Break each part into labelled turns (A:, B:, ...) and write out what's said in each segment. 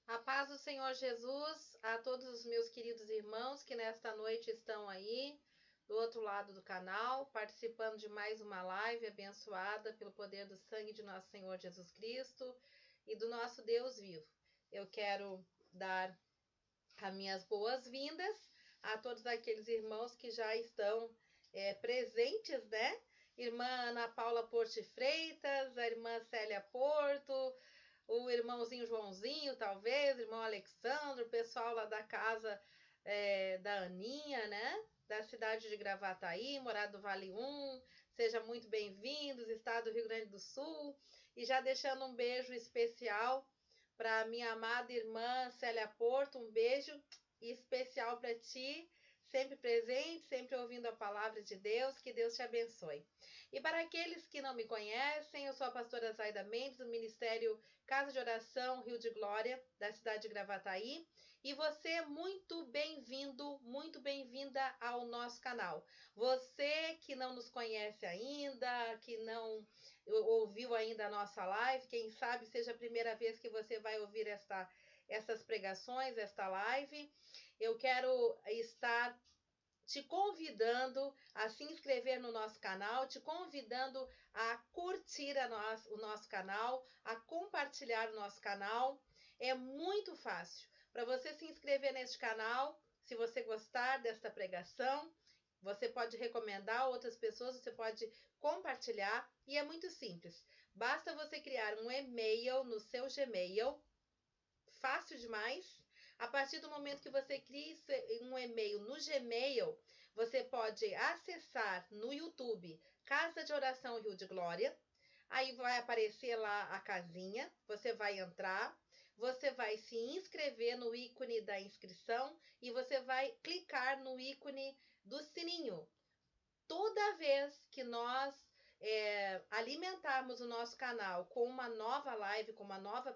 A: A paz do Senhor Jesus a todos os meus queridos irmãos que nesta noite estão aí do outro lado do canal, participando de mais uma live abençoada pelo poder do sangue de nosso Senhor Jesus Cristo e do nosso Deus vivo. Eu quero dar as minhas boas-vindas a todos aqueles irmãos que já estão presentes, né? Irmã Ana Paula Porto Freitas, a irmã Célia Porto, o irmãozinho Joãozinho, talvez, o irmão Alexandre, o pessoal lá da casa da Aninha, né? Da cidade de Gravataí, Morada do Vale 1. Sejam muito bem-vindos, estado do Rio Grande do Sul. E já deixando um beijo especial para minha amada irmã Célia Porto, um beijo especial para ti, sempre presente, sempre ouvindo a palavra de Deus, que Deus te abençoe. E para aqueles que não me conhecem, eu sou a pastora Zaida Mendes, do Ministério Casa de Oração Rio de Glória, da cidade de Gravataí, e você é muito bem-vindo, muito bem-vinda ao nosso canal. Você que não nos conhece ainda, que não ouviu ainda a nossa live, quem sabe seja a primeira vez que você vai ouvir essas pregações, esta live, eu quero estar te convidando a se inscrever no nosso canal, te convidando a curtir o nosso canal, a compartilhar o nosso canal. É muito fácil. Para você se inscrever neste canal, se você gostar desta pregação, você pode recomendar a outras pessoas, você pode compartilhar e é muito simples. Basta você criar um e-mail no seu Gmail, fácil demais. A partir do momento que você cria um e-mail no Gmail, você pode acessar no YouTube Casa de Oração Rio de Glória. Aí vai aparecer lá a casinha, você vai entrar, você vai se inscrever no ícone da inscrição e você vai clicar no ícone do sininho. Toda vez que nós alimentarmos o nosso canal com uma nova live, com uma nova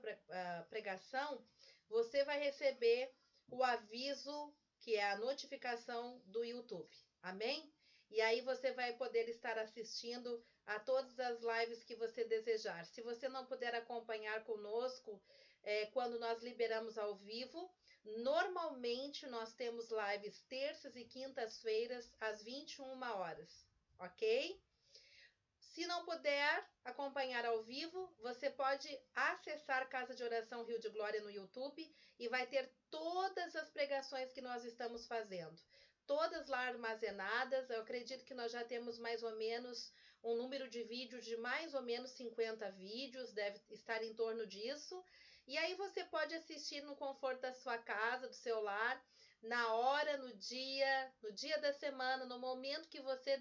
A: pregação, você vai receber o aviso, que é a notificação do YouTube. Amém? E aí você vai poder estar assistindo a todas as lives que você desejar. Se você não puder acompanhar conosco quando nós liberamos ao vivo, normalmente nós temos lives terças e quintas-feiras às 21 horas, ok? Se não puder acompanhar ao vivo, você pode acessar Casa de Oração Rio de Glória no YouTube e vai ter todas as pregações que nós estamos fazendo. Todas lá armazenadas. Eu acredito que nós já temos mais ou menos um número de vídeos de mais ou menos 50 vídeos, deve estar em torno disso. E aí você pode assistir no conforto da sua casa, do seu lar, na hora, no dia da semana, no momento que você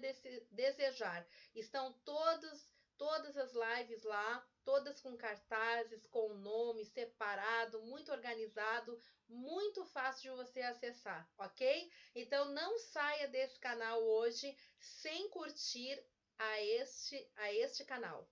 A: desejar. Estão todas as lives lá, todas com cartazes, com nome separado, muito organizado, muito fácil de você acessar, ok? Então não saia desse canal hoje sem curtir a este canal.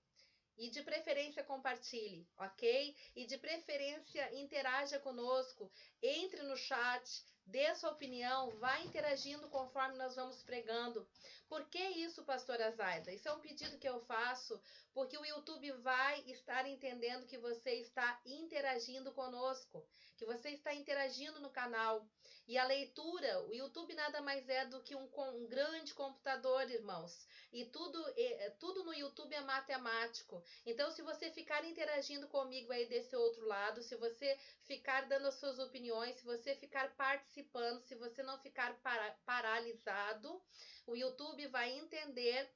A: E de preferência compartilhe, ok? E de preferência interaja conosco, entre no chat, dê sua opinião, vá interagindo conforme nós vamos pregando. Por que isso, pastora Zaida? Isso é um pedido que eu faço, porque o YouTube vai estar entendendo que você está interagindo conosco, que você está interagindo no canal. E a leitura, o YouTube nada mais é do que um grande computador, irmãos. E tudo no YouTube é matemático. Então, se você ficar interagindo comigo aí desse outro lado, se você ficar dando as suas opiniões, se você ficar participando, se você não ficar paralisado, o YouTube vai entender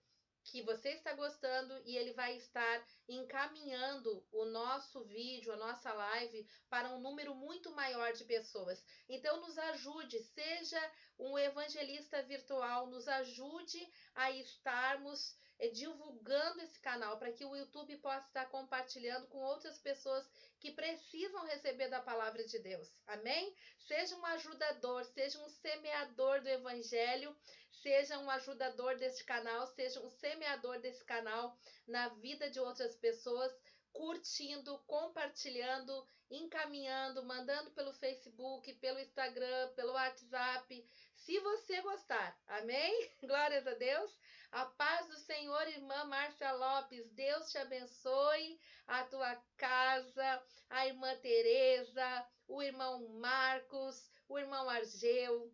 A: que você está gostando e ele vai estar encaminhando o nosso vídeo, a nossa live para um número muito maior de pessoas. Então nos ajude, seja um evangelista virtual, nos ajude a estarmos divulgando esse canal para que o YouTube possa estar compartilhando com outras pessoas que precisam receber da palavra de Deus. Amém? Seja um ajudador, seja um semeador do evangelho, seja um ajudador deste canal, seja um semeador desse canal na vida de outras pessoas, curtindo, compartilhando, encaminhando, mandando pelo Facebook, pelo Instagram, pelo WhatsApp, se você gostar. Amém? Glórias a Deus. A paz do Senhor, irmã Márcia Lopes, Deus te abençoe, a tua casa, a irmã Tereza, o irmão Marcos, o irmão Argeu,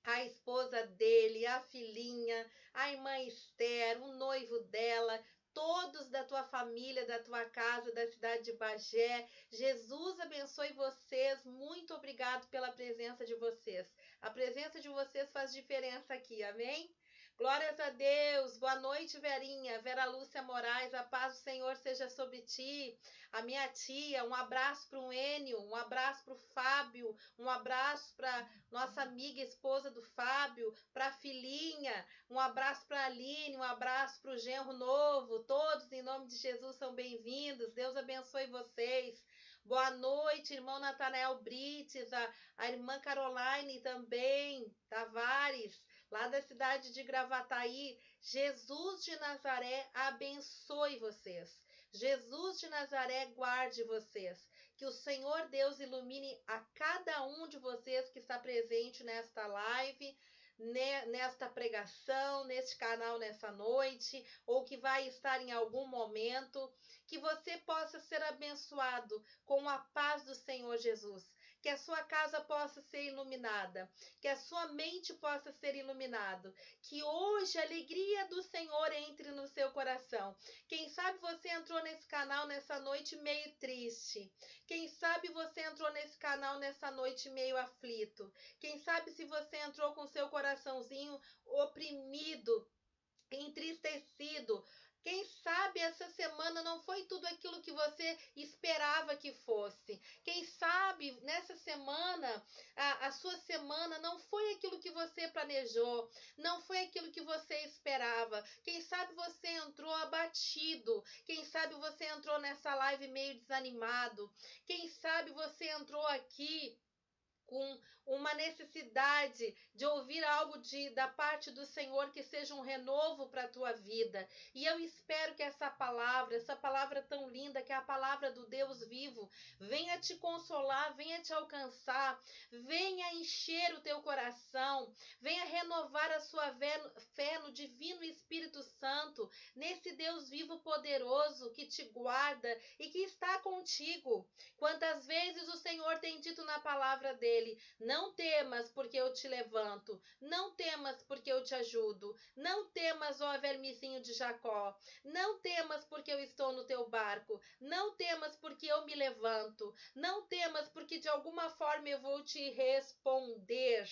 A: a esposa dele, a filhinha, a irmã Esther, o noivo dela, todos da tua família, da tua casa, da cidade de Bagé. Jesus abençoe vocês. Muito obrigado pela presença de vocês. A presença de vocês faz diferença aqui, amém? Glórias a Deus. Boa noite, Verinha. Vera Lúcia Moraes, a paz do Senhor seja sobre ti. A minha tia, um abraço para o Enio, um abraço para o Fábio, um abraço para nossa amiga esposa do Fábio, para a filhinha, um abraço para a Aline, um abraço para o genro novo. Todos, em nome de Jesus, são bem-vindos. Deus abençoe vocês. Boa noite, irmão Natanael Brites, a irmã Caroline também, Tavares, lá da cidade de Gravataí. Jesus de Nazaré abençoe vocês. Jesus de Nazaré guarde vocês. Que o Senhor Deus ilumine a cada um de vocês que está presente nesta live, nesta pregação, neste canal nessa noite, ou que vai estar em algum momento. Que você possa ser abençoado com a paz do Senhor Jesus. Que a sua casa possa ser iluminada, que a sua mente possa ser iluminada, que hoje a alegria do Senhor entre no seu coração. Quem sabe você entrou nesse canal nessa noite meio triste. Quem sabe você entrou nesse canal nessa noite meio aflito. Quem sabe se você entrou com seu coraçãozinho oprimido, entristecido. Quem sabe essa semana não foi tudo aquilo que você esperava que fosse. Quem sabe nessa semana, a sua semana não foi aquilo que você planejou, não foi aquilo que você esperava. Quem sabe você entrou abatido, quem sabe você entrou nessa live meio desanimado, quem sabe você entrou aqui com uma necessidade de ouvir algo da parte do Senhor que seja um renovo para a tua vida. E eu espero que essa palavra tão linda, que é a palavra do Deus vivo, venha te consolar, venha te alcançar, venha encher o teu coração, venha renovar a sua fé no divino Espírito Santo, nesse Deus vivo poderoso que te guarda e que está contigo. Quantas vezes o Senhor tem dito na palavra dele: não temas, porque eu te levanto. Não temas, porque eu te ajudo. Não temas, ó vermezinho de Jacó. Não temas, porque eu estou no teu barco. Não temas, porque eu me levanto. Não temas, porque de alguma forma eu vou te responder.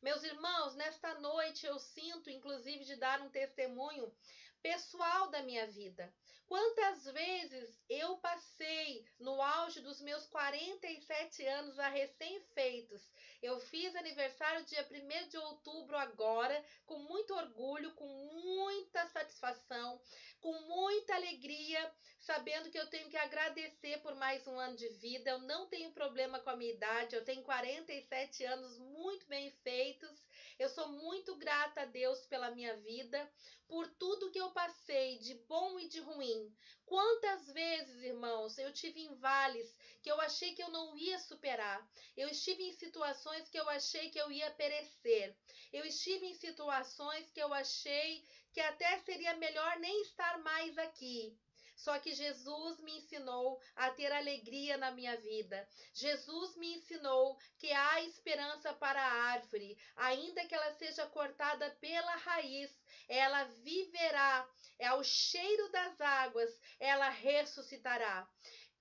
A: Meus irmãos, nesta noite eu sinto, inclusive, de dar um testemunho pessoal da minha vida. Quantas vezes eu passei no auge dos meus 47 anos a recém-feitos. Eu fiz aniversário dia 1º de outubro agora, com muito orgulho, com muita satisfação, com muita alegria, sabendo que eu tenho que agradecer por mais um ano de vida. Eu não tenho problema com a minha idade, eu tenho 47 anos muito bem feitos. Eu sou muito grata a Deus pela minha vida, por tudo que eu passei, de bom e de ruim. Quantas vezes, irmãos, eu tive em vales que eu achei que eu não ia superar. Eu estive em situações que eu achei que eu ia perecer. Eu estive em situações que eu achei que até seria melhor nem estar mais aqui. Só que Jesus me ensinou a ter alegria na minha vida. Jesus me ensinou que há esperança para a árvore, ainda que ela seja cortada pela raiz, ela viverá. É ao cheiro das águas, ela ressuscitará.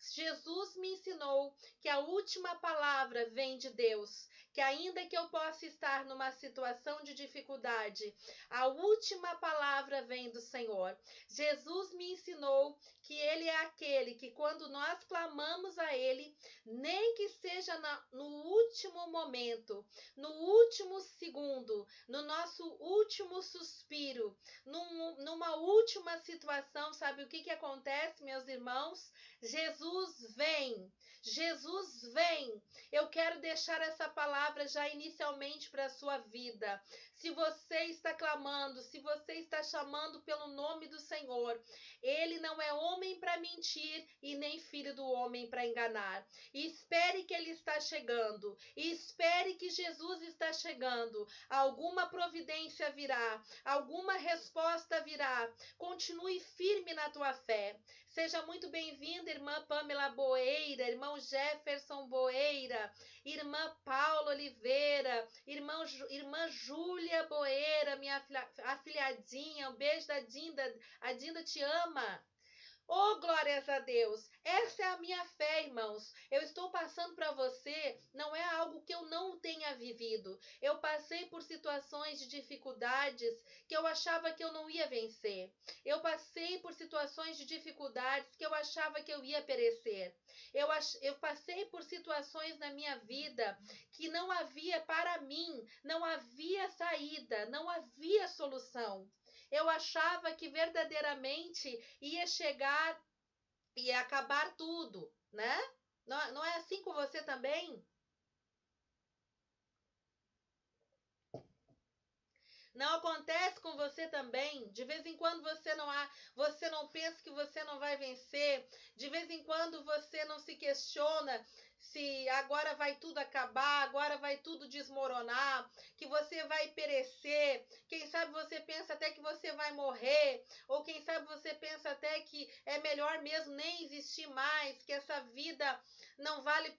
A: Jesus me ensinou que a última palavra vem de Deus, que ainda que eu possa estar numa situação de dificuldade, a última palavra vem do Senhor. Jesus me ensinou que Ele é aquele que, quando nós clamamos a Ele, nem que seja no último momento, no último segundo, no nosso último suspiro, numa última situação, sabe o que acontece, meus irmãos? Jesus vem, Jesus vem. Eu quero deixar essa palavra já inicialmente para a sua vida. Se você está clamando, se você está chamando pelo nome do Senhor, Ele não é homem para mentir e nem filho do homem para enganar. E espere que Ele está chegando, e espere que Jesus está chegando. Alguma providência virá, alguma resposta virá. Continue firme na tua fé. Seja muito bem-vinda, irmã Pamela Boeira, irmão Jefferson Boeira, irmã Paula Oliveira, irmã Júlia Boeira, minha afilhadinha. Um beijo da Dinda. A Dinda te ama. Oh, glórias a Deus! Essa é a minha fé, irmãos. Eu estou passando para você, não é algo que eu não tenha vivido. Eu passei por situações de dificuldades que eu achava que eu não ia vencer. Eu passei por situações de dificuldades que eu achava que eu ia perecer. Eu passei por situações na minha vida que não havia para mim, não havia saída, não havia solução. Eu achava que verdadeiramente ia chegar e ia acabar tudo, né? Não é assim com você também? Não acontece com você também? De vez em quando você não pensa que você não vai vencer. De vez em quando você não se questiona se agora vai tudo acabar, agora vai tudo desmoronar, que você vai perecer. Quem sabe você pensa até que você vai morrer, ou quem sabe você pensa até que é melhor mesmo nem existir mais, que essa vida não vale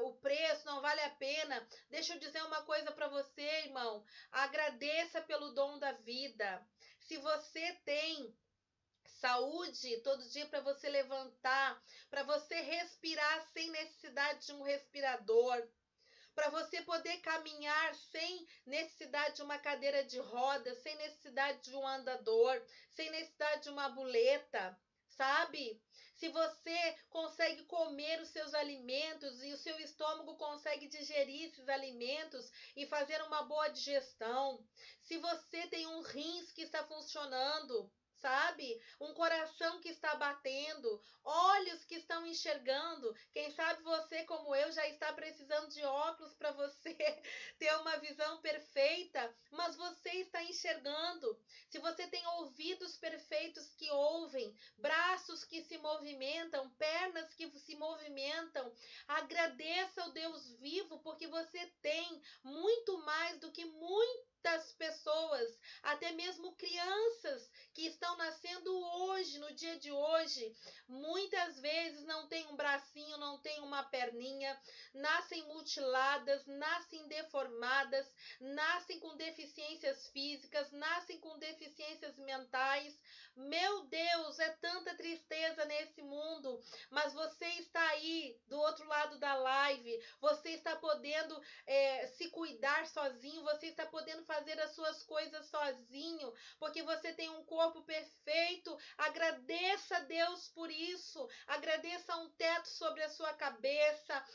A: o preço, não vale a pena. Deixa eu dizer uma coisa para você, irmão. Agradeça pelo dom da vida. Se você tem saúde todo dia para você levantar, para você respirar sem necessidade de um respirador, para você poder caminhar sem necessidade de uma cadeira de rodas, sem necessidade de um andador, sem necessidade de uma muleta, sabe? Se você consegue comer os seus alimentos e o seu estômago consegue digerir esses alimentos e fazer uma boa digestão, se você tem um rins que está funcionando, sabe? Um coração que está batendo, olhos que estão enxergando. Quem sabe você, como eu, já está precisando de óculos para você ter uma visão perfeita, mas você está enxergando. Se você tem ouvidos perfeitos que ouvem, braços que se movimentam, pernas que se movimentam, agradeça ao Deus vivo, porque você tem muito mais do que muitas pessoas, até mesmo crianças que estão nascendo hoje, no dia de hoje, muitas vezes não tem um bracinho, não tem uma perninha, nascem mutiladas, nascem deformadas, nascem com deficiências físicas, nascem com deficiências mentais. Meu Deus, é tanta tristeza nesse mundo, mas você está aí do outro lado da live, você está podendo se cuidar sozinho, você está podendo fazer as suas coisas sozinho, porque você tem um corpo perfeito. Agradeça a Deus por isso, agradeça um teto sobre a sua cabeça,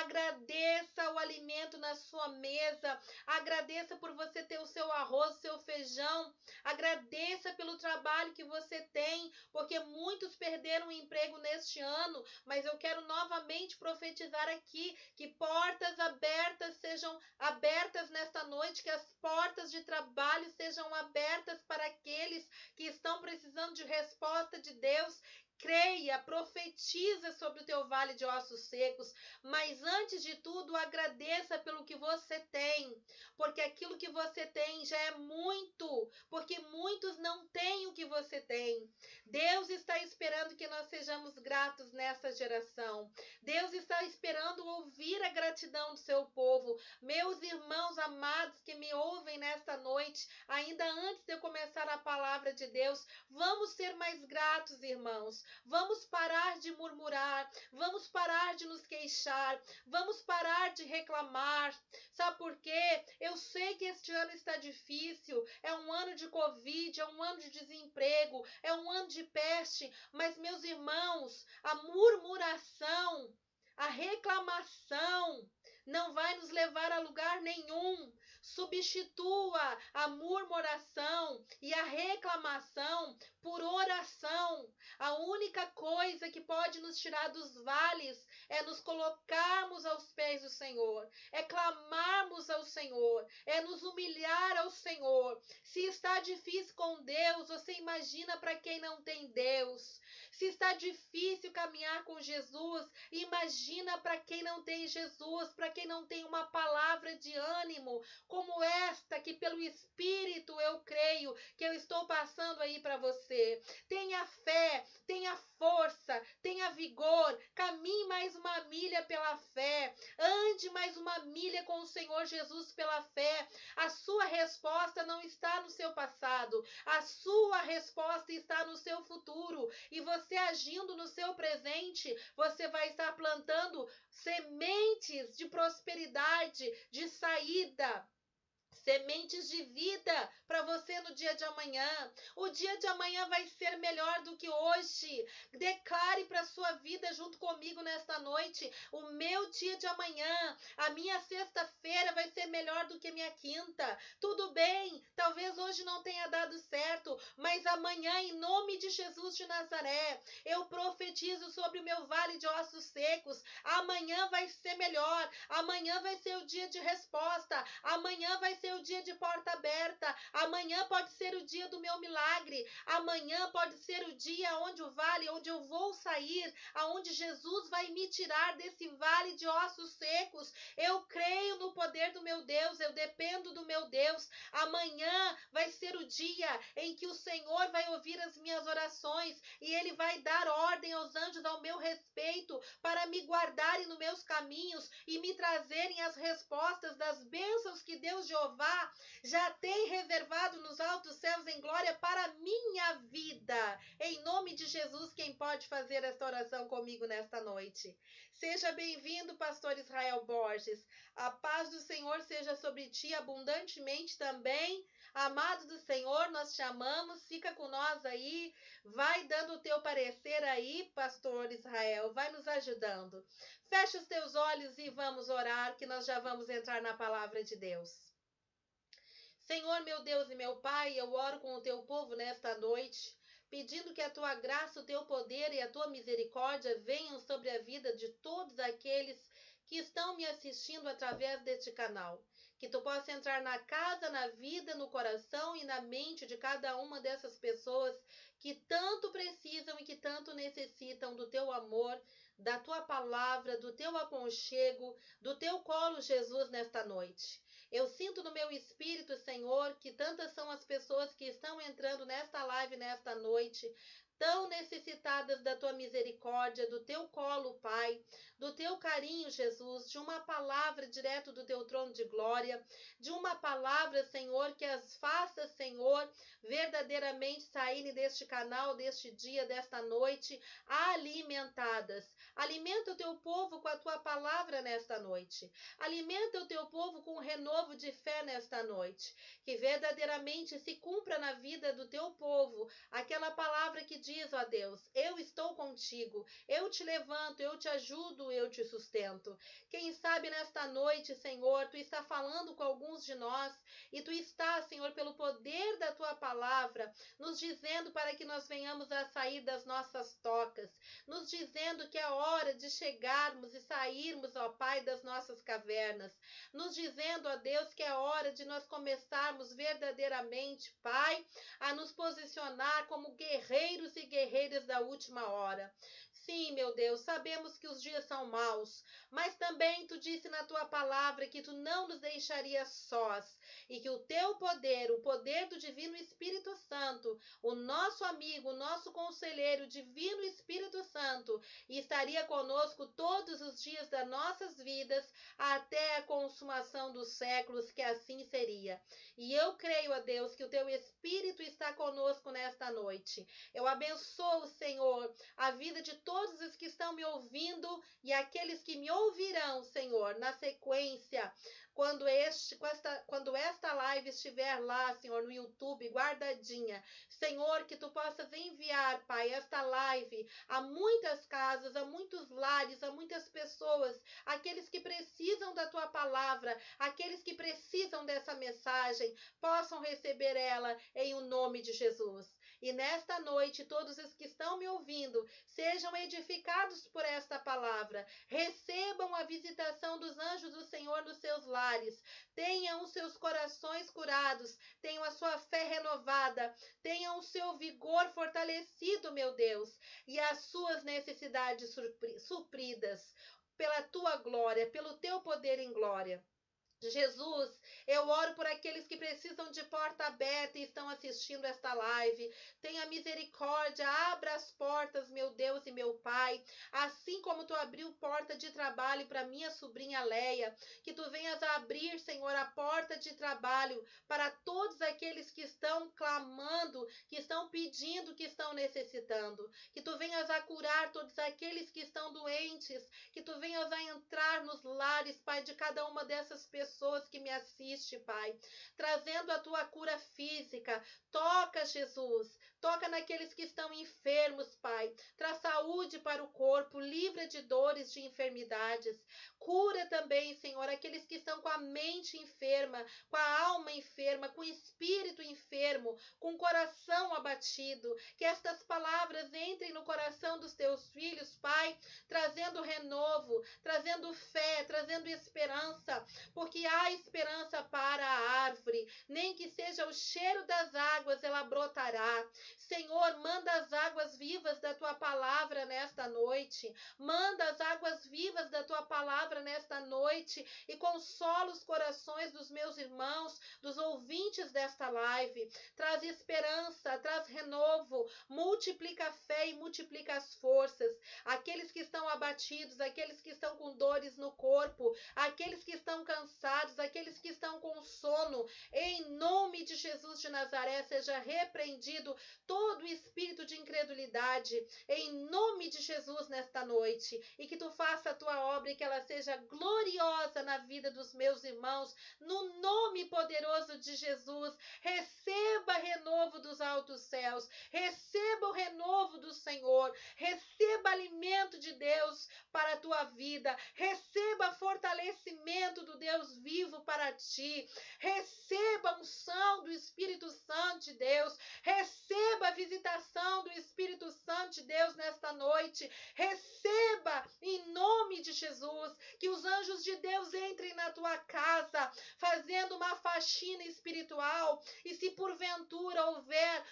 A: agradeça o alimento na sua mesa, agradeça por você ter o seu arroz, o seu feijão, agradeça pelo trabalho que você tem, porque muitos perderam o emprego neste ano, mas eu quero novamente profetizar aqui que portas abertas sejam abertas nesta noite, que as portas de trabalho sejam abertas para aqueles que estão precisando de resposta de Deus. Creia, profetiza sobre o teu vale de ossos secos, mas antes de tudo agradeça pelo que você tem, porque aquilo que você tem já é muito, porque muitos não têm o que você tem. Deus está esperando que nós sejamos gratos nessa geração. Deus está esperando ouvir a gratidão do seu povo. Meus irmãos amados que me ouvem nesta noite, ainda antes de eu começar a palavra de Deus, vamos ser mais gratos, irmãos. Vamos parar de murmurar, vamos parar de nos queixar, vamos parar de reclamar. Sabe por quê? Eu sei que este ano está difícil, é um ano de Covid, é um ano de desemprego, é um ano de peste, mas, meus irmãos, a murmuração, a reclamação não vai nos levar a lugar nenhum. Substitua a murmuração e a reclamação por oração. A única coisa que pode nos tirar dos vales é nos colocarmos aos pés do Senhor, é clamarmos ao Senhor, é nos humilhar ao Senhor. Se está difícil com Deus, você imagina para quem não tem Deus. Se está difícil caminhar com Jesus, imagina para quem não tem Jesus, para quem não tem uma palavra de ânimo como esta que pelo Espírito eu creio que eu estou passando aí para você. Tenha fé, tenha força, tenha vigor, caminhe mais uma milha pela fé, ande mais uma milha com o Senhor Jesus pela fé. A sua resposta não está no seu passado, a sua resposta está no seu futuro, e você agindo no seu presente, você vai estar plantando sementes de prosperidade, de saída, sementes de vida para você no dia de amanhã. O dia de amanhã vai ser melhor do que hoje. Declare para a sua vida junto comigo nesta noite: o meu dia de amanhã, a minha sexta-feira vai ser melhor do que minha quinta. Tudo bem, talvez hoje não tenha dado certo, mas amanhã, em nome de Jesus de Nazaré, eu profetizo sobre o meu vale de ossos secos. Amanhã vai ser melhor, amanhã vai ser o dia de resposta, amanhã vai ser o dia de porta aberta, amanhã pode ser o dia do meu milagre, amanhã pode ser o dia onde o vale, onde eu vou sair, aonde Jesus vai me tirar desse vale de ossos secos. Eu creio no poder do meu Deus, eu dependo do meu Deus. Amanhã vai ser o dia em que o Senhor vai ouvir as minhas orações e Ele vai dar ordem aos anjos ao meu respeito para me guardarem nos meus caminhos e me trazerem as respostas das bênçãos que Deus Jeová já tem reservado nos altos céus em glória para a minha vida. Em nome de Jesus, quem pode fazer esta oração comigo nesta noite? Seja bem-vindo, pastor Israel Borges. A paz do Senhor seja sobre ti abundantemente também. Amado do Senhor, nós te amamos, fica com nós aí, vai dando o teu parecer aí, pastor Israel, vai nos ajudando. Fecha os teus olhos e vamos orar, que nós já vamos entrar na palavra de Deus. Senhor, meu Deus e meu Pai, eu oro com o teu povo nesta noite, pedindo que a tua graça, o teu poder e a tua misericórdia venham sobre a vida de todos aqueles que estão me assistindo através deste canal. Que tu possa entrar na casa, na vida, no coração e na mente de cada uma dessas pessoas que tanto precisam e que tanto necessitam do teu amor, da tua palavra, do teu aconchego, do teu colo, Jesus, nesta noite. Eu sinto no meu espírito, Senhor, que tantas são as pessoas que estão entrando nesta live, nesta noite, tão necessitadas da tua misericórdia, do teu colo, Pai, do teu carinho, Jesus, de uma palavra direto do teu trono de glória, de uma palavra, Senhor, que as faça, Senhor, verdadeiramente saírem deste canal, deste dia, desta noite, alimentadas. Alimenta o teu povo com a tua palavra nesta noite. Alimenta o teu povo com um renovo de fé nesta noite. Que verdadeiramente se cumpra na vida do teu povo aquela palavra que diz, ó Deus, eu estou contigo, eu te levanto, eu te ajudo, eu te sustento. Quem sabe nesta noite, Senhor, tu está falando com alguns de nós e tu está, Senhor, pelo poder da tua palavra, nos dizendo para que nós venhamos a sair das nossas tocas, nos dizendo que é hora de chegarmos e sairmos, ó Pai, das nossas cavernas, nos dizendo, ó Deus, que é hora de nós começarmos verdadeiramente, Pai, a nos posicionar como guerreiros e guerreiras da última hora. Sim, meu Deus, sabemos que os dias são maus, mas também tu disse na tua palavra que tu não nos deixarias sós e que o teu poder, o poder do Divino Espírito Santo, o nosso amigo, o nosso conselheiro, o Divino Espírito Santo, estaria conosco todos os dias das nossas vidas até a consumação dos séculos, que assim seria. E eu creio, a Deus, que o teu Espírito está conosco nesta noite. Eu abençoo, Senhor, a vida de todos os que estão me ouvindo e aqueles que me ouvirão, Senhor, na sequência, quando esta live live estiver lá, Senhor, no YouTube, guardadinha, Senhor, que tu possas enviar, Pai, esta live a muitas casas, a muitos lares, a muitas pessoas, aqueles que precisam da tua palavra, aqueles que precisam dessa mensagem, possam receber ela em o nome de Jesus. E nesta noite, todos os que estão me ouvindo, sejam edificados por esta palavra, recebam a visitação dos anjos do Senhor nos seus lares, tenham os seus corações curados, tenham a sua fé renovada, tenham o seu vigor fortalecido, meu Deus, e as suas necessidades supridas pela tua glória, pelo teu poder em glória. Jesus, eu oro por aqueles que precisam de porta aberta e estão assistindo esta live. Tenha misericórdia, abra as portas, meu Deus e meu Pai. Assim como tu abriu porta de trabalho para minha sobrinha Leia, que tu venhas a abrir, Senhor, a porta de trabalho para todos aqueles que estão clamando, que estão pedindo, que estão necessitando. Que tu venhas a curar todos aqueles que estão doentes, que tu venhas a entrar nos lares, Pai, de cada uma dessas pessoas que me assistem, Pai, trazendo a tua cura física. Toca, Jesus, toca naqueles que estão enfermos, Pai, traz saúde para o corpo, livra de dores, de enfermidades, cura também, Senhor, aqueles que estão com a mente enferma, com a alma enferma, com o espírito enfermo, com o coração abatido, que estas palavras entrem no coração dos teus filhos, Pai, trazendo renovo, trazendo fé, trazendo esperança, porque há esperança para a árvore, nem que seja o cheiro das águas, ela brotará. Senhor, manda as águas vivas da tua palavra nesta noite, manda as águas vivas da tua palavra nesta noite e consola os corações dos meus irmãos, dos ouvintes desta live. Traz esperança, traz renovo, multiplica a fé e multiplica as forças. Aqueles que estão abatidos, aqueles que estão com dores no corpo, aqueles que estão cansados, aqueles que estão com sono, em nome de Jesus de Nazaré, seja repreendido todo espírito de incredulidade, em nome de Jesus nesta noite, e que tu faça a tua obra e que ela seja gloriosa na vida dos meus irmãos, no nome poderoso de Jesus. Receba renovo dos altos céus, receba o renovo do Senhor, receba alimento de Deus para a tua vida, receba fortalecimento do Deus vivo para ti, receba a unção do Espírito Santo de Deus, receba a visitação do Espírito Santo de Deus nesta noite, receba em nome de Jesus, que os anjos de Deus entrem na tua casa, fazendo uma faxina espiritual, e se porventura houver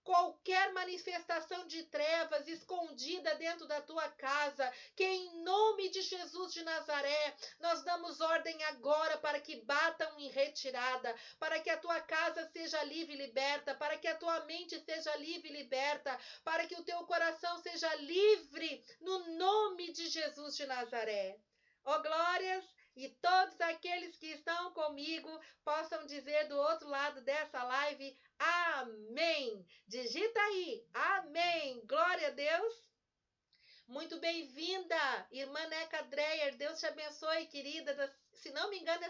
A: qualquer manifestação de trevas escondida dentro da tua casa, que em nome de Jesus de Nazaré, nós damos ordem agora para que batam em retirada, para que a tua casa seja livre e liberta, para que a tua mente seja livre e liberta, para que o teu coração seja livre, no nome de Jesus de Nazaré. Ó glórias! E todos aqueles que estão comigo possam dizer do outro lado dessa live, amém. Digita aí, amém. Glória a Deus. Muito bem-vinda, irmã Neca Dreyer. Deus te abençoe, querida. Se não me engano,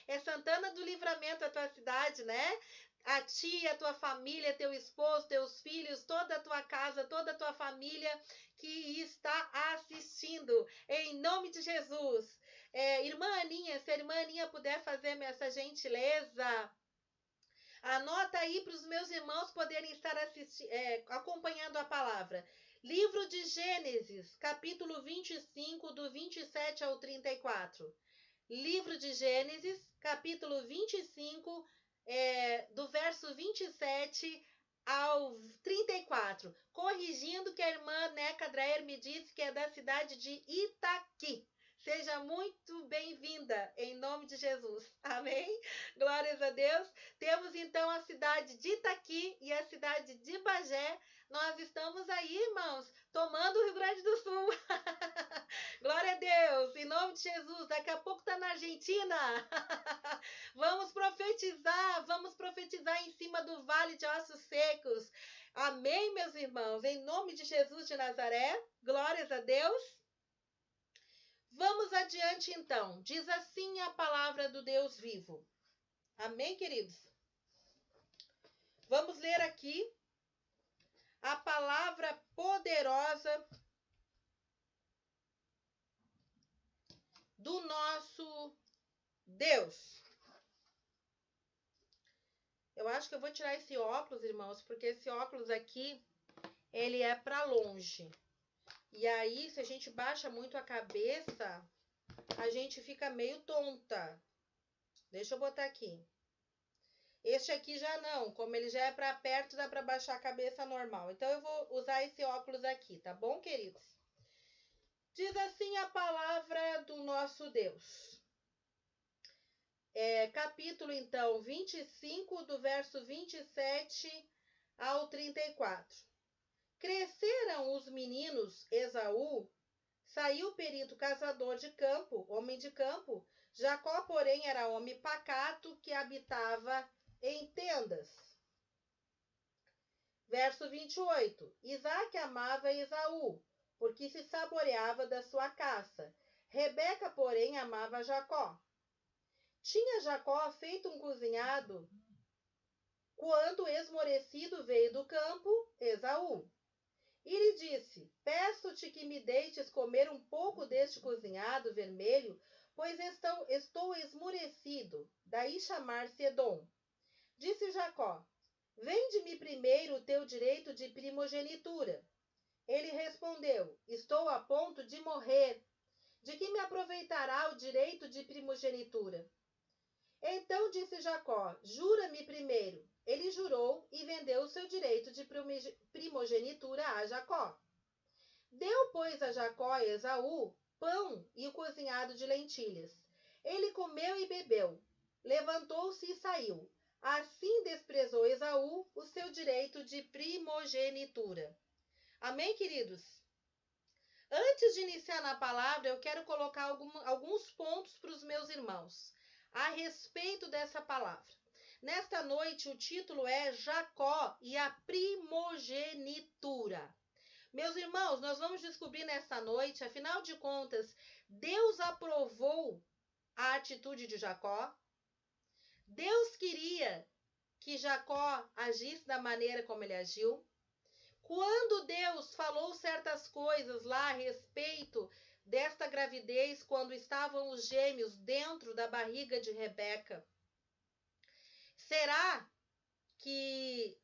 A: é Santana do Livramento a tua cidade, né? A ti, a tua família, teu esposo, teus filhos, toda a tua casa, toda a tua família que está assistindo, em nome de Jesus. Irmã Aninha, se a irmã Aninha puder fazer essa gentileza, anota aí para os meus irmãos poderem estar acompanhando a palavra. Livro de Gênesis, capítulo 25, do 27 ao 34. Livro de Gênesis, capítulo 25, do verso 27 ao 34. Corrigindo que a irmã Neca Dreyer me disse que é da cidade de Itaqui. Seja muito bem-vinda, em nome de Jesus. Amém? Glórias a Deus. Temos então a cidade de Itaqui e a cidade de Bagé. Nós estamos aí, irmãos, tomando o Rio Grande do Sul. Glória a Deus, em nome de Jesus. Daqui a pouco está na Argentina. Vamos profetizar em cima do vale de ossos secos. Amém, meus irmãos, em nome de Jesus de Nazaré. Glórias a Deus. Vamos adiante então. Diz assim a palavra do Deus vivo. Amém, queridos? Vamos ler aqui a palavra poderosa do nosso Deus. Eu acho que eu vou tirar esse óculos, irmãos, porque esse óculos aqui, ele é para longe. E aí, se a gente baixa muito a cabeça, a gente fica meio tonta. Deixa eu botar aqui. Este aqui já não, como ele já é para perto, dá para baixar a cabeça normal. Então, eu vou usar esse óculos aqui, tá bom, queridos? Diz assim a palavra do nosso Deus. Capítulo, então, 25, do verso 27 ao 34. Cresceram os meninos Esaú, saiu perito caçador de campo, homem de campo. Jacó, porém, era homem pacato que habitava em tendas. Verso 28. Isaque amava Esaú, porque se saboreava da sua caça. Rebeca, porém, amava Jacó. Tinha Jacó feito um cozinhado quando esmorecido veio do campo Esaú. E lhe disse: Peço-te que me deixes comer um pouco deste cozinhado vermelho, pois estou esmorecido. Daí chamar-se Edom. Disse Jacó: Vende-me primeiro o teu direito de primogenitura. Ele respondeu: Estou a ponto de morrer. De que me aproveitará o direito de primogenitura? Então disse Jacó: Jura-me primeiro. Ele jurou e vendeu o seu direito de primogenitura a Jacó. Deu, pois, a Jacó e Esaú pão e o cozinhado de lentilhas. Ele comeu e bebeu. Levantou-se e saiu. Assim desprezou Esaú o seu direito de primogenitura. Amém, queridos? Antes de iniciar na palavra, eu quero colocar alguns pontos para os meus irmãos a respeito dessa palavra. Nesta noite, o título é Jacó e a primogenitura. Meus irmãos, nós vamos descobrir nesta noite, afinal de contas, Deus aprovou a atitude de Jacó. Deus queria que Jacó agisse da maneira como ele agiu. Quando Deus falou certas coisas lá a respeito desta gravidez, quando estavam os gêmeos dentro da barriga de Rebeca, será que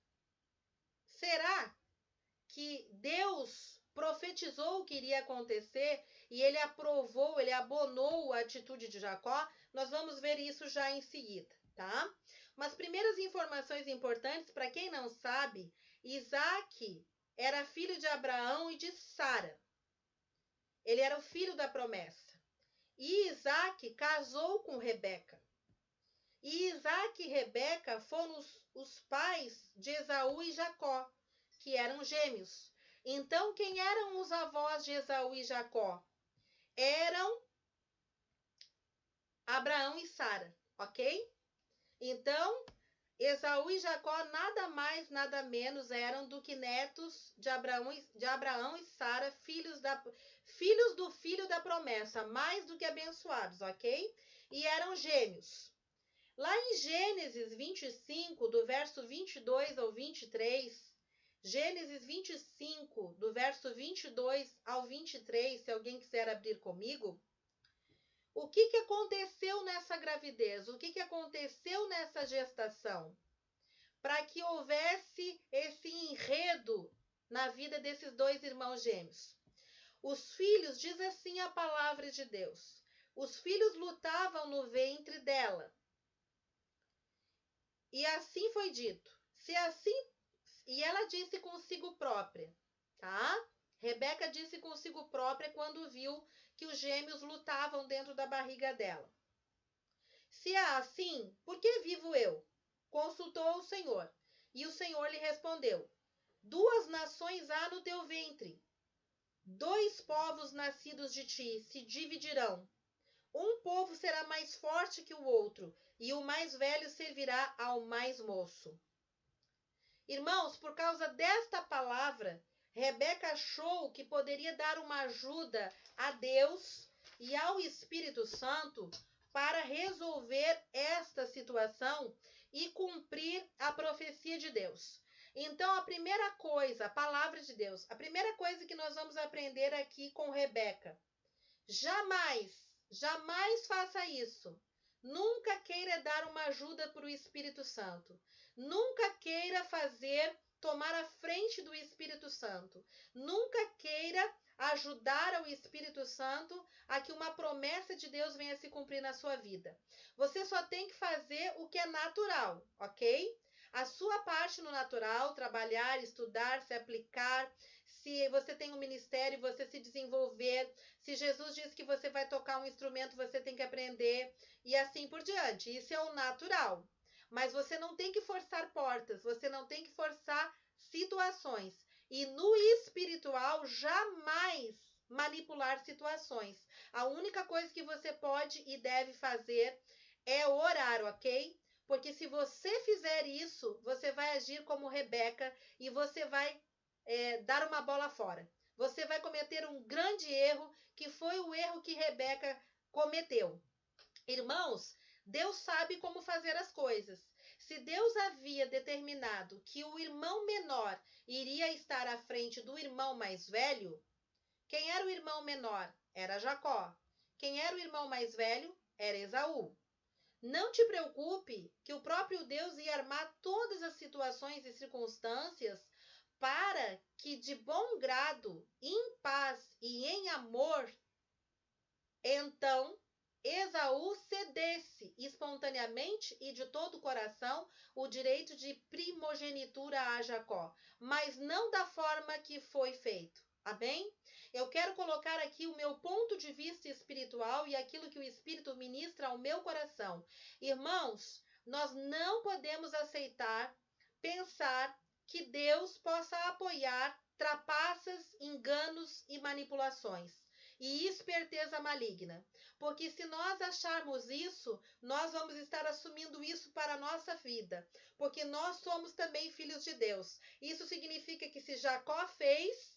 A: Deus profetizou o que iria acontecer e ele aprovou, ele abonou a atitude de Jacó? Nós vamos ver isso já em seguida, tá? Mas primeiras informações importantes, para quem não sabe, Isaque era filho de Abraão e de Sara. Ele era o filho da promessa. E Isaque casou com Rebeca. E Isaque e Rebeca foram os pais de Esaú e Jacó, que eram gêmeos. Então, quem eram os avós de Esaú e Jacó? Eram Abraão e Sara, ok? Então, Esaú e Jacó nada mais, nada menos eram do que netos de Abraão e Sara, filhos do filho da promessa, mais do que abençoados, ok? E eram gêmeos. Lá em Gênesis 25, do verso 22 ao 23, Gênesis 25, do verso 22 ao 23, se alguém quiser abrir comigo, o que aconteceu nessa gravidez? O que aconteceu nessa gestação? Para que houvesse esse enredo na vida desses dois irmãos gêmeos. Os filhos, diz assim a palavra de Deus, os filhos lutavam no ventre dela. E assim foi dito. E ela disse consigo própria, tá? Rebeca disse consigo própria quando viu que os gêmeos lutavam dentro da barriga dela. Se é assim, por que vivo eu? Consultou o Senhor. E o Senhor lhe respondeu: 2 nações há no teu ventre. 2 povos nascidos de ti se dividirão. Um povo será mais forte que o outro, e o mais velho servirá ao mais moço. Irmãos, por causa desta palavra, Rebeca achou que poderia dar uma ajuda a Deus e ao Espírito Santo para resolver esta situação e cumprir a profecia de Deus. Então, a primeira coisa, a palavra de Deus, a primeira coisa que nós vamos aprender aqui com Rebeca: jamais faça isso. Nunca queira dar uma ajuda para o Espírito Santo. Nunca queira tomar a frente do Espírito Santo. Nunca queira ajudar ao Espírito Santo a que uma promessa de Deus venha se cumprir na sua vida. Você só tem que fazer o que é natural, ok? A sua parte no natural, trabalhar, estudar, se aplicar. Se você tem um ministério, você se desenvolver. Se Jesus diz que você vai tocar um instrumento, você tem que aprender. E assim por diante. Isso é o natural. Mas você não tem que forçar portas. Você não tem que forçar situações. E no espiritual, jamais manipular situações. A única coisa que você pode e deve fazer é orar, ok? Porque se você fizer isso, você vai agir como Rebeca e você vai dar uma bola fora. Você vai cometer um grande erro, que foi o erro que Rebeca cometeu. Irmãos, Deus sabe como fazer as coisas. Se Deus havia determinado que o irmão menor iria estar à frente do irmão mais velho, quem era o irmão menor? Era Jacó. Quem era o irmão mais velho? Era Esaú. Não te preocupe que o próprio Deus ia armar todas as situações e circunstâncias para que de bom grado, em paz e em amor, então Esaú cedesse espontaneamente e de todo o coração o direito de primogenitura a Jacó, mas não da forma que foi feito. Amém? Eu quero colocar aqui o meu ponto de vista espiritual e aquilo que o Espírito ministra ao meu coração. Irmãos, nós não podemos aceitar, pensar que Deus possa apoiar trapaças, enganos e manipulações e esperteza maligna. Porque se nós acharmos isso, nós vamos estar assumindo isso para a nossa vida. Porque nós somos também filhos de Deus. Isso significa que se Jacó fez,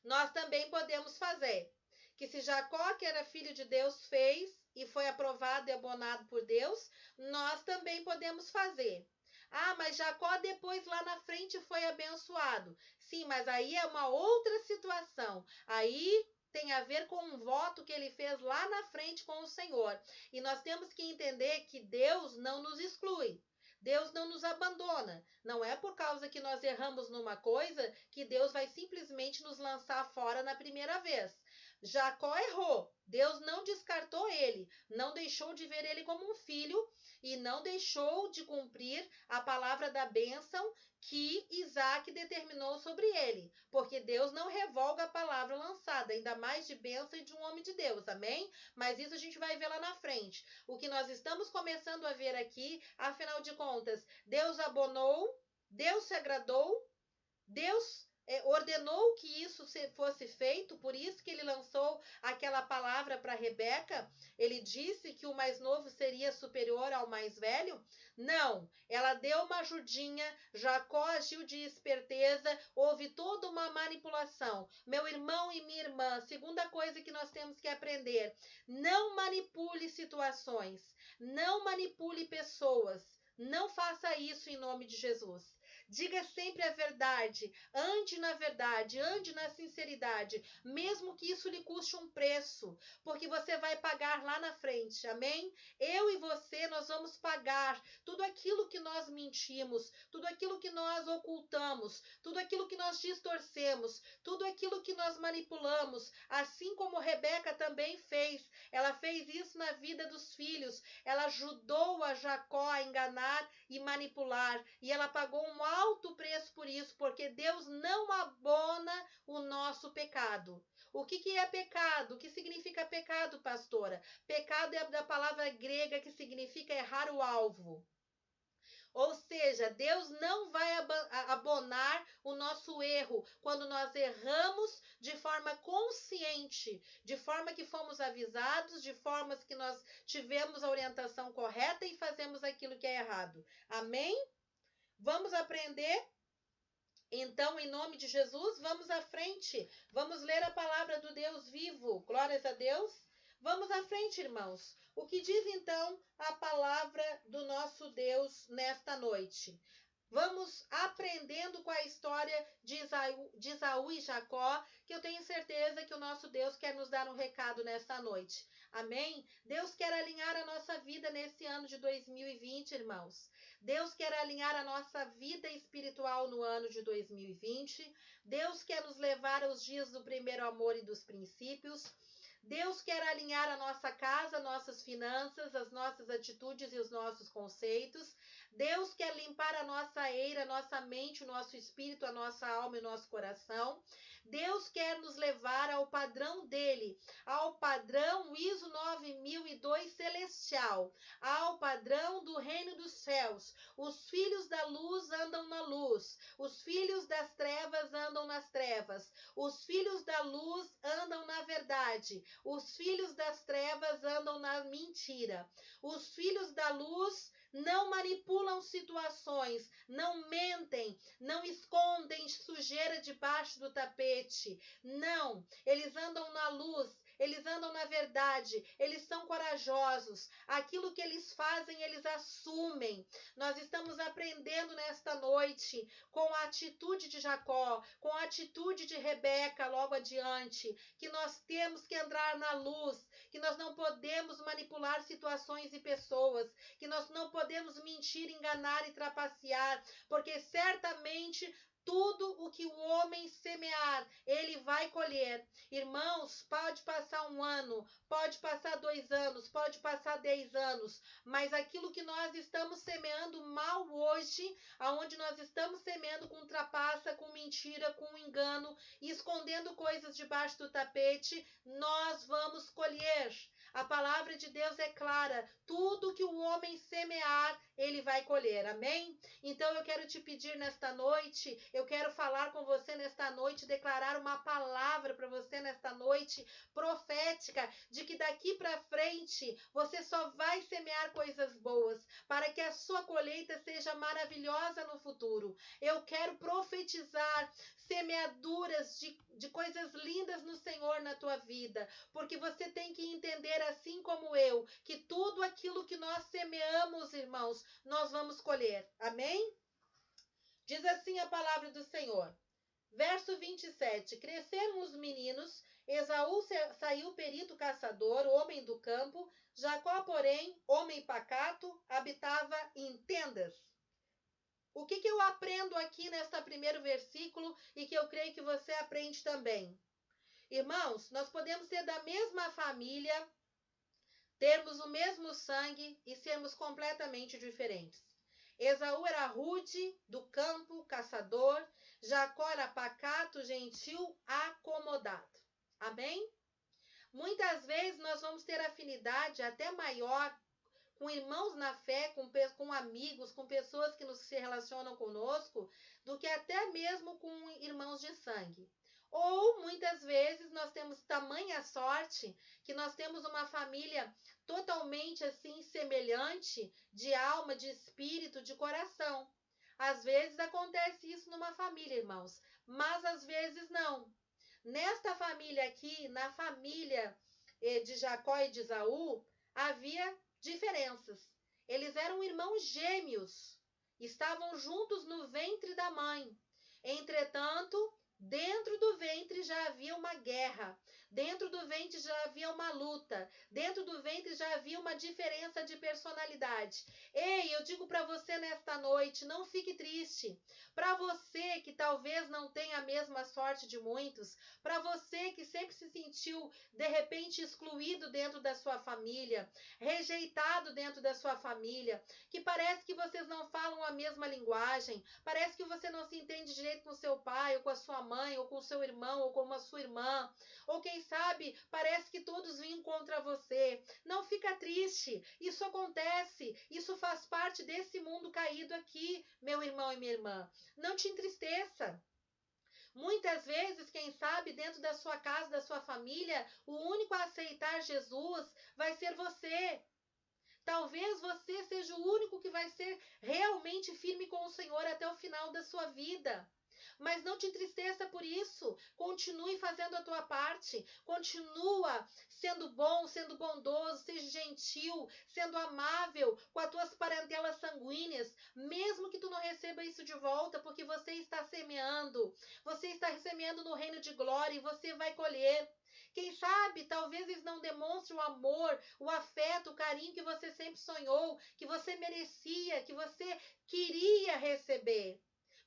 A: nós também podemos fazer. Que se Jacó, que era filho de Deus, fez e foi aprovado e abonado por Deus, nós também podemos fazer. Ah, mas Jacó depois lá na frente foi abençoado. Sim, mas aí é uma outra situação. Aí tem a ver com um voto que ele fez lá na frente com o Senhor. E nós temos que entender que Deus não nos exclui. Deus não nos abandona. Não é por causa que nós erramos numa coisa que Deus vai simplesmente nos lançar fora na primeira vez. Jacó errou. Deus não descartou ele, não deixou de ver ele como um filho e não deixou de cumprir a palavra da bênção que Isaac determinou sobre ele, porque Deus não revoga a palavra lançada, ainda mais de bênção e de um homem de Deus, amém? Mas isso a gente vai ver lá na frente. O que nós estamos começando a ver aqui, afinal de contas, Deus abonou, Deus se agradou, Deus ordenou que isso fosse feito, por isso que ele lançou aquela palavra para Rebeca. Ele disse que o mais novo seria superior ao mais velho. Não, ela deu uma ajudinha, Jacó agiu de esperteza, houve toda uma manipulação. Meu irmão e minha irmã, segunda coisa que nós temos que aprender: não manipule situações, não manipule pessoas. Não faça isso em nome de Jesus. Diga sempre a verdade, ande na verdade, ande na sinceridade, mesmo que isso lhe custe um preço, porque você vai pagar lá na frente, amém? Eu e você, nós vamos pagar tudo aquilo que nós mentimos, tudo aquilo que nós ocultamos, tudo aquilo que nós distorcemos, tudo aquilo que nós manipulamos, assim como Rebeca também fez. Ela fez isso na vida dos filhos, ela ajudou a Jacó a enganar e manipular, e ela pagou um alto preço por isso, porque Deus não abona o nosso pecado. O que é pecado? O que significa pecado, pastora? Pecado é da palavra grega que significa errar o alvo. Ou seja, Deus não vai abonar o nosso erro quando nós erramos de forma consciente, de forma que fomos avisados, de formas que nós tivemos a orientação correta e fazemos aquilo que é errado. Amém? Vamos aprender? Então, em nome de Jesus, vamos à frente. Vamos ler a palavra do Deus vivo. Glórias a Deus. Vamos à frente, irmãos. O que diz então a palavra do nosso Deus nesta noite? Vamos aprendendo com a história de Esaú e Jacó, que eu tenho certeza que o nosso Deus quer nos dar um recado nesta noite. Amém? Deus quer alinhar a nossa vida nesse ano de 2020, irmãos. Deus quer alinhar a nossa vida espiritual no ano de 2020. Deus quer nos levar aos dias do primeiro amor e dos princípios. Deus quer alinhar a nossa casa, nossas finanças, as nossas atitudes e os nossos conceitos. Deus quer limpar a nossa eira, a nossa mente, o nosso espírito, a nossa alma e o nosso coração. Deus quer nos levar ao padrão dele, ao padrão ISO 9002 celestial, ao padrão do reino dos céus. Os filhos da luz andam na luz, os filhos das trevas andam nas trevas, os filhos da luz andam na verdade, os filhos das trevas andam na mentira. Os filhos da luz não manipulam situações, não mentem, não escondem sujeira debaixo do tapete. Não, eles andam na luz, eles andam na verdade, eles são corajosos. Aquilo que eles fazem, eles assumem. Nós estamos aprendendo nesta noite com a atitude de Jacó, com a atitude de Rebeca logo adiante, que nós temos que andar na luz, que nós não podemos manipular situações e pessoas, que nós não podemos mentir, enganar e trapacear, porque certamente tudo o que o homem semear, ele vai colher. Irmãos, pode passar um ano, pode passar 2 anos, pode passar 10 anos, mas aquilo que nós estamos semeando mal hoje, aonde nós estamos semeando com trapaça, com mentira, com engano, escondendo coisas debaixo do tapete, nós vamos colher. A palavra de Deus é clara. Tudo que o homem semear, ele vai colher. Amém? Então eu quero te pedir nesta noite, eu quero falar com você nesta noite, declarar uma palavra para você nesta noite profética, de que daqui para frente você só vai semear coisas boas, para que a sua colheita seja maravilhosa no futuro. Eu quero profetizar semeaduras de coisas lindas no Senhor na tua vida, porque você tem que entender, assim como eu, que tudo aquilo que nós semeamos, irmãos, nós vamos colher. Amém? Diz assim a palavra do Senhor. Verso 27. Cresceram os meninos, Esaú saiu perito caçador, homem do campo, Jacó, porém, homem pacato, habitava em tendas. O que eu aprendo aqui neste primeiro versículo e que eu creio que você aprende também? Irmãos, nós podemos ser da mesma família, termos o mesmo sangue e sermos completamente diferentes. Esaú era rude, do campo, caçador. Jacó era pacato, gentil, acomodado. Amém? Muitas vezes nós vamos ter afinidade até maior com irmãos na fé, com amigos, com pessoas que se relacionam conosco, do que até mesmo com irmãos de sangue. Ou, muitas vezes, nós temos tamanha sorte que nós temos uma família totalmente assim, semelhante, de alma, de espírito, de coração. Às vezes acontece isso numa família, irmãos, mas às vezes não. Nesta família aqui, na família de Jacó e de Esaú, havia diferenças. Eles eram irmãos gêmeos, estavam juntos no ventre da mãe. Entretanto, dentro do ventre já havia uma guerra, dentro do ventre já havia uma luta, dentro do ventre já havia uma diferença de personalidade. Ei, eu digo para você nesta noite, não fique triste. Para você que talvez não tenha a mesma sorte de muitos, para você que sempre se sentiu de repente excluído dentro da sua família, rejeitado dentro da sua família, que parece que vocês não falam a mesma linguagem, parece que você não se entende direito com o seu pai, ou com a sua mãe, ou com o seu irmão, ou com a sua irmã, ou quem sabe, parece que todos vinham contra você. Não fica triste, isso acontece, isso faz parte desse mundo caído aqui, meu irmão e minha irmã. Não te entristeça. Muitas vezes, quem sabe, dentro da sua casa, da sua família, o único a aceitar Jesus vai ser você. Talvez você seja o único que vai ser realmente firme com o Senhor até o final da sua vida. Mas não te entristeça por isso. Continue fazendo a tua parte. Continua sendo bom, sendo bondoso, seja gentil, sendo amável com as tuas parentelas sanguíneas, mesmo que tu não receba isso de volta, porque você está semeando. Você está semeando no reino de glória e você vai colher. Quem sabe, talvez eles não demonstrem o amor, o afeto, o carinho que você sempre sonhou, que você merecia, que você queria receber.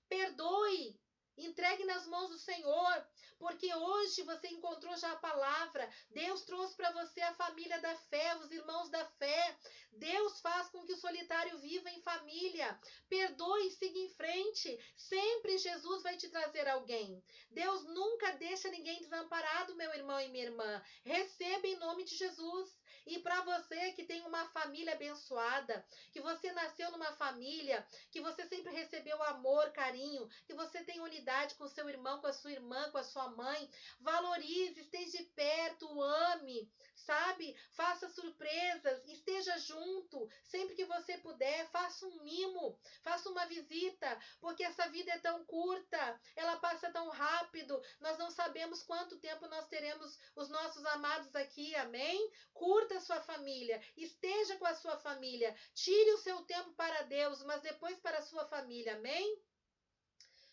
A: Perdoe. Entregue nas mãos do Senhor, porque hoje você encontrou já a palavra. Deus trouxe para você a família da fé, os irmãos da fé. Deus faz com que o solitário viva em família. Perdoe e siga em frente. Sempre Jesus vai te trazer alguém. Deus nunca deixa ninguém desamparado, meu irmão e minha irmã. Receba em nome de Jesus. E para você que tem uma família abençoada, que você nasceu numa família, que você sempre recebeu amor, carinho, que você tem unidade com seu irmão, com a sua irmã, com a sua mãe, valorize, esteja perto, ame, sabe? Faça surpresas, esteja junto, sempre que você puder, faça um mimo, faça uma visita, porque essa vida é tão curta, ela passa tão rápido, nós não sabemos quanto tempo nós teremos os nossos amados aqui, amém? Curta a sua família, esteja com a sua família, tire o seu tempo para Deus, mas depois para a sua família, amém?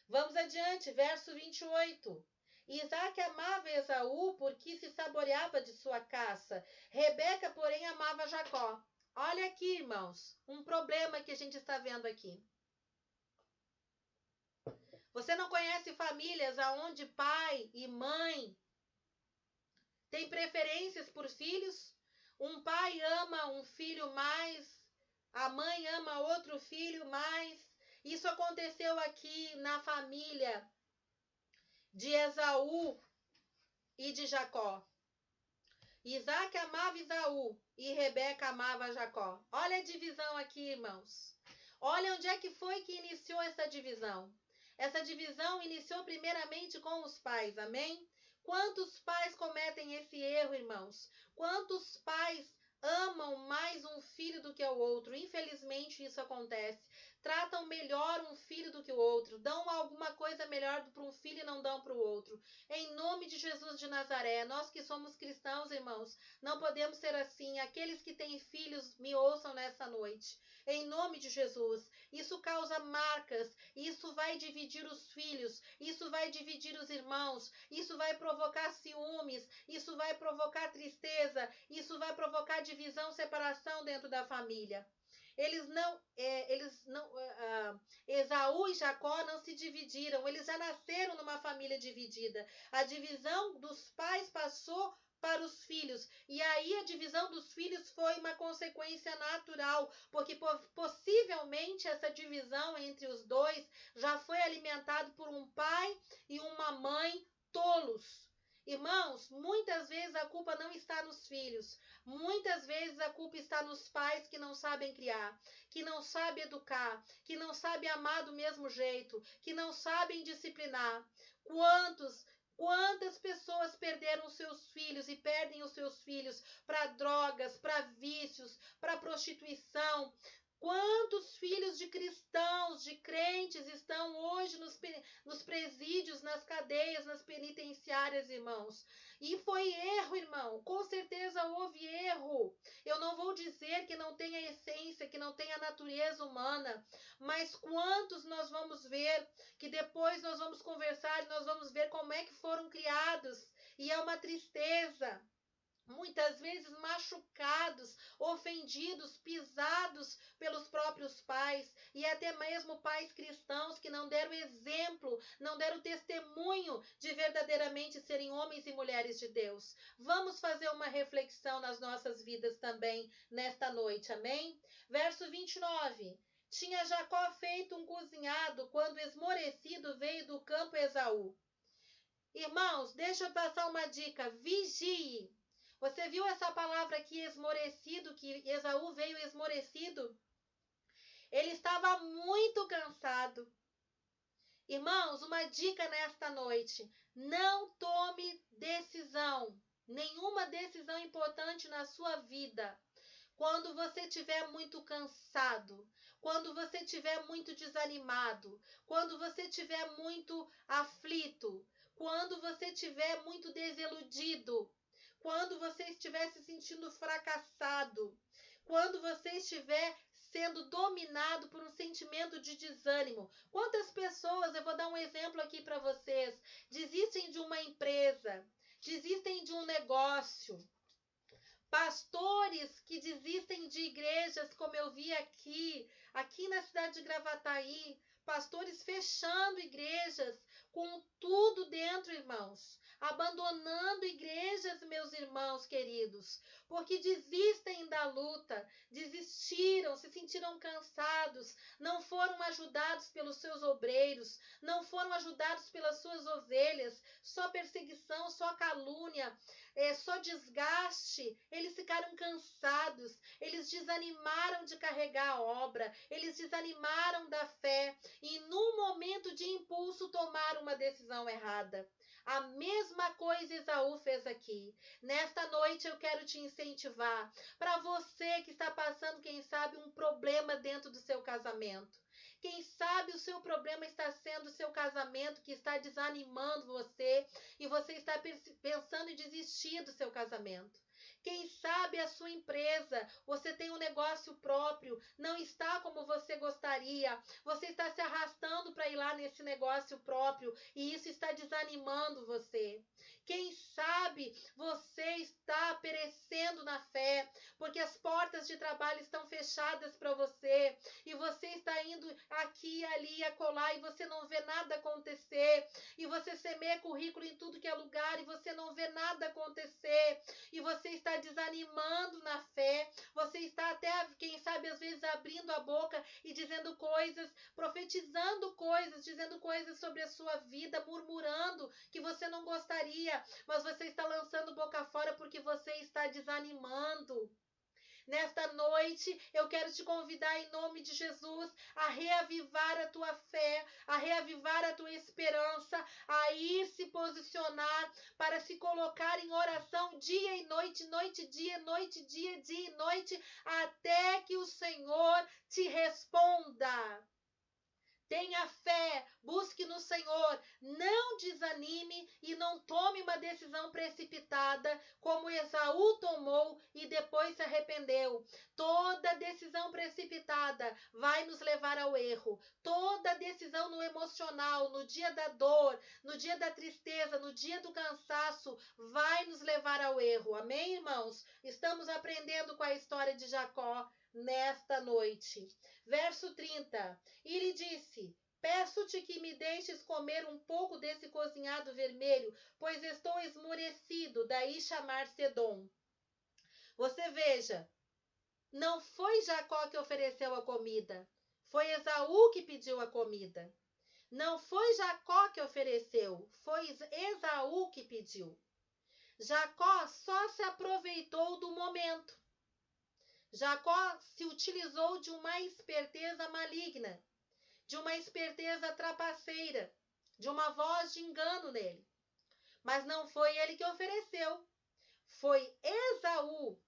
A: Vamos adiante, verso 28. Isaac amava Esaú porque se saboreava de sua caça. Rebeca, porém, amava Jacó. Olha aqui, irmãos, um problema que a gente está vendo aqui. Você não conhece famílias onde pai e mãe têm preferências por filhos? Um pai ama um filho mais, a mãe ama outro filho mais. Isso aconteceu aqui na família de Esaú e de Jacó. Isaac amava Esaú e Rebeca amava Jacó. Olha a divisão aqui, irmãos. Olha onde é que foi que iniciou essa divisão. Essa divisão iniciou primeiramente com os pais, amém? Quantos pais cometem esse erro, irmãos? Quantos pais amam mais um filho do que o outro? Infelizmente isso acontece. Tratam melhor um filho do que o outro. Dão alguma coisa melhor para um filho e não dão para o outro. Em nome de Jesus de Nazaré, nós que somos cristãos, irmãos, não podemos ser assim. Aqueles que têm filhos, me ouçam nessa noite. Em nome de Jesus. Isso causa marcas. Isso vai dividir os filhos. Isso vai dividir os irmãos. Isso vai provocar ciúmes. Isso vai provocar tristeza. Isso vai provocar divisão, separação dentro da família. Esaú e Jacó não se dividiram, eles já nasceram numa família dividida. A divisão dos pais passou para os filhos, e aí a divisão dos filhos foi uma consequência natural, porque possivelmente essa divisão entre os dois já foi alimentado por um pai e uma mãe tolos. Irmãos, muitas vezes a culpa não está nos filhos. Muitas vezes a culpa está nos pais que não sabem criar, que não sabem educar, que não sabem amar do mesmo jeito, que não sabem disciplinar. Quantas pessoas perderam seus filhos e perdem os seus filhos para drogas, para vícios, para prostituição? Quantos filhos de cristãos, de crentes, estão hoje nos presídios, nas cadeias, nas penitenciárias, irmãos? E foi erro, irmão. Com certeza houve erro. Eu não vou dizer que não tenha essência, que não tenha natureza humana, mas quantos nós vamos ver, que depois nós vamos conversar e nós vamos ver como é que foram criados. E é uma tristeza. Muitas vezes machucados, ofendidos, pisados pelos próprios pais e até mesmo pais cristãos que não deram exemplo, não deram testemunho de verdadeiramente serem homens e mulheres de Deus. Vamos fazer uma reflexão nas nossas vidas também nesta noite, amém? Verso 29. Tinha Jacó feito um cozinhado quando esmorecido veio do campo Esaú. Irmãos, deixa eu passar uma dica, vigie. Você viu essa palavra aqui, esmorecido, que Esaú veio esmorecido? Ele estava muito cansado. Irmãos, uma dica nesta noite. Não tome decisão, nenhuma decisão importante na sua vida, quando você estiver muito cansado, quando você estiver muito desanimado, quando você estiver muito aflito, quando você estiver muito desiludido, quando você estiver se sentindo fracassado, quando você estiver sendo dominado por um sentimento de desânimo. Quantas pessoas, eu vou dar um exemplo aqui para vocês, desistem de uma empresa, desistem de um negócio, pastores que desistem de igrejas, como eu vi aqui na cidade de Gravataí, pastores fechando igrejas com tudo dentro, irmãos, abandonando igrejas, meus irmãos queridos, porque desistem da luta, desistiram, se sentiram cansados, não foram ajudados pelos seus obreiros, não foram ajudados pelas suas ovelhas, só perseguição, só calúnia, só desgaste. Eles ficaram cansados, eles desanimaram de carregar a obra, eles desanimaram da fé e num momento de impulso tomaram uma decisão errada. A mesma coisa Esaú fez aqui. Nesta noite eu quero te incentivar, para você que está passando, quem sabe, um problema dentro do seu casamento. Quem sabe o seu problema está sendo o seu casamento que está desanimando você e você está pensando em desistir do seu casamento. Quem sabe a sua empresa, você tem um negócio próprio, não está como você gostaria, você está se arrastando para ir lá nesse negócio próprio e isso está desanimando você. Quem sabe você está perecendo na fé, porque as portas de trabalho estão fechadas para você e você está indo aqui, ali, acolá e você não vê nada acontecer e você semeia currículo em tudo que é lugar e você não vê nada acontecer e você está desanimando na fé, você está até, quem sabe, às vezes abrindo a boca e dizendo coisas, profetizando coisas, dizendo coisas sobre a sua vida, murmurando que você não gostaria, mas você está lançando boca fora porque você está desanimando. Nesta noite, eu quero te convidar em nome de Jesus a reavivar a tua fé, a reavivar a tua esperança, a ir se posicionar para se colocar em oração dia e noite, noite, dia, dia e noite, até que o Senhor te responda. Tenha fé, busque no Senhor, não desanime e não tome uma decisão precipitada como Esaú tomou e depois se arrependeu. Toda decisão precipitada vai nos levar ao erro. Toda decisão no emocional, no dia da dor, no dia da tristeza, no dia do cansaço, vai nos levar ao erro. Amém, irmãos? Estamos aprendendo com a história de Jacó nesta noite. Verso 30. E lhe disse: peço-te que me deixes comer um pouco desse cozinhado vermelho, pois estou esmorecido, daí chamar-se Edom. Você veja, não foi Jacó que ofereceu a comida, foi Esaú que pediu a comida. Não foi Jacó que ofereceu, foi Esaú que pediu. Jacó só se aproveitou do momento. Jacó se utilizou de uma esperteza maligna, de uma esperteza trapaceira, de uma voz de engano nele. Mas não foi ele que ofereceu, foi Esaú.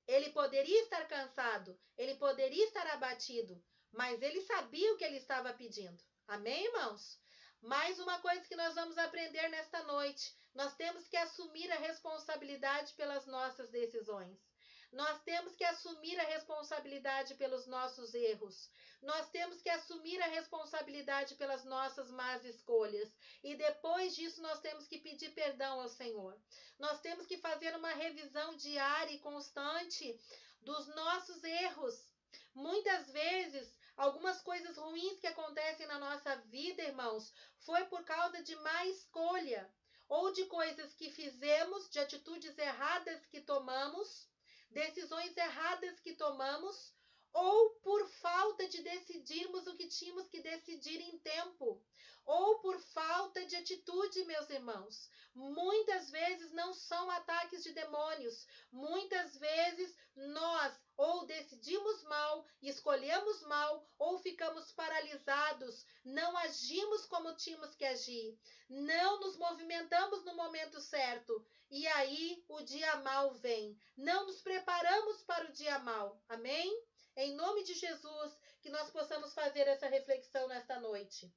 A: Ele poderia estar cansado, ele poderia estar abatido, mas ele sabia o que ele estava pedindo. Amém, irmãos? Mais uma coisa que nós vamos aprender nesta noite: nós temos que assumir a responsabilidade pelas nossas decisões. Nós temos que assumir a responsabilidade pelos nossos erros. Nós temos que assumir a responsabilidade pelas nossas más escolhas. E depois disso, nós temos que pedir perdão ao Senhor. Nós temos que fazer uma revisão diária e constante dos nossos erros. Muitas vezes, algumas coisas ruins que acontecem na nossa vida, irmãos, foi por causa de má escolha. Ou de coisas que fizemos, de atitudes erradas que tomamos, decisões erradas que tomamos, ou por falta de decidirmos o que tínhamos que decidir em tempo, ou por falta de atitude, meus irmãos. Muitas vezes não são ataques de demônios. Muitas vezes nós ou decidimos mal, escolhemos mal, ou ficamos paralisados, não agimos como tínhamos que agir, não nos movimentamos no momento certo, e aí o dia mal vem. Não nos preparamos para o dia mal. Amém? Em nome de Jesus, que nós possamos fazer essa reflexão nesta noite.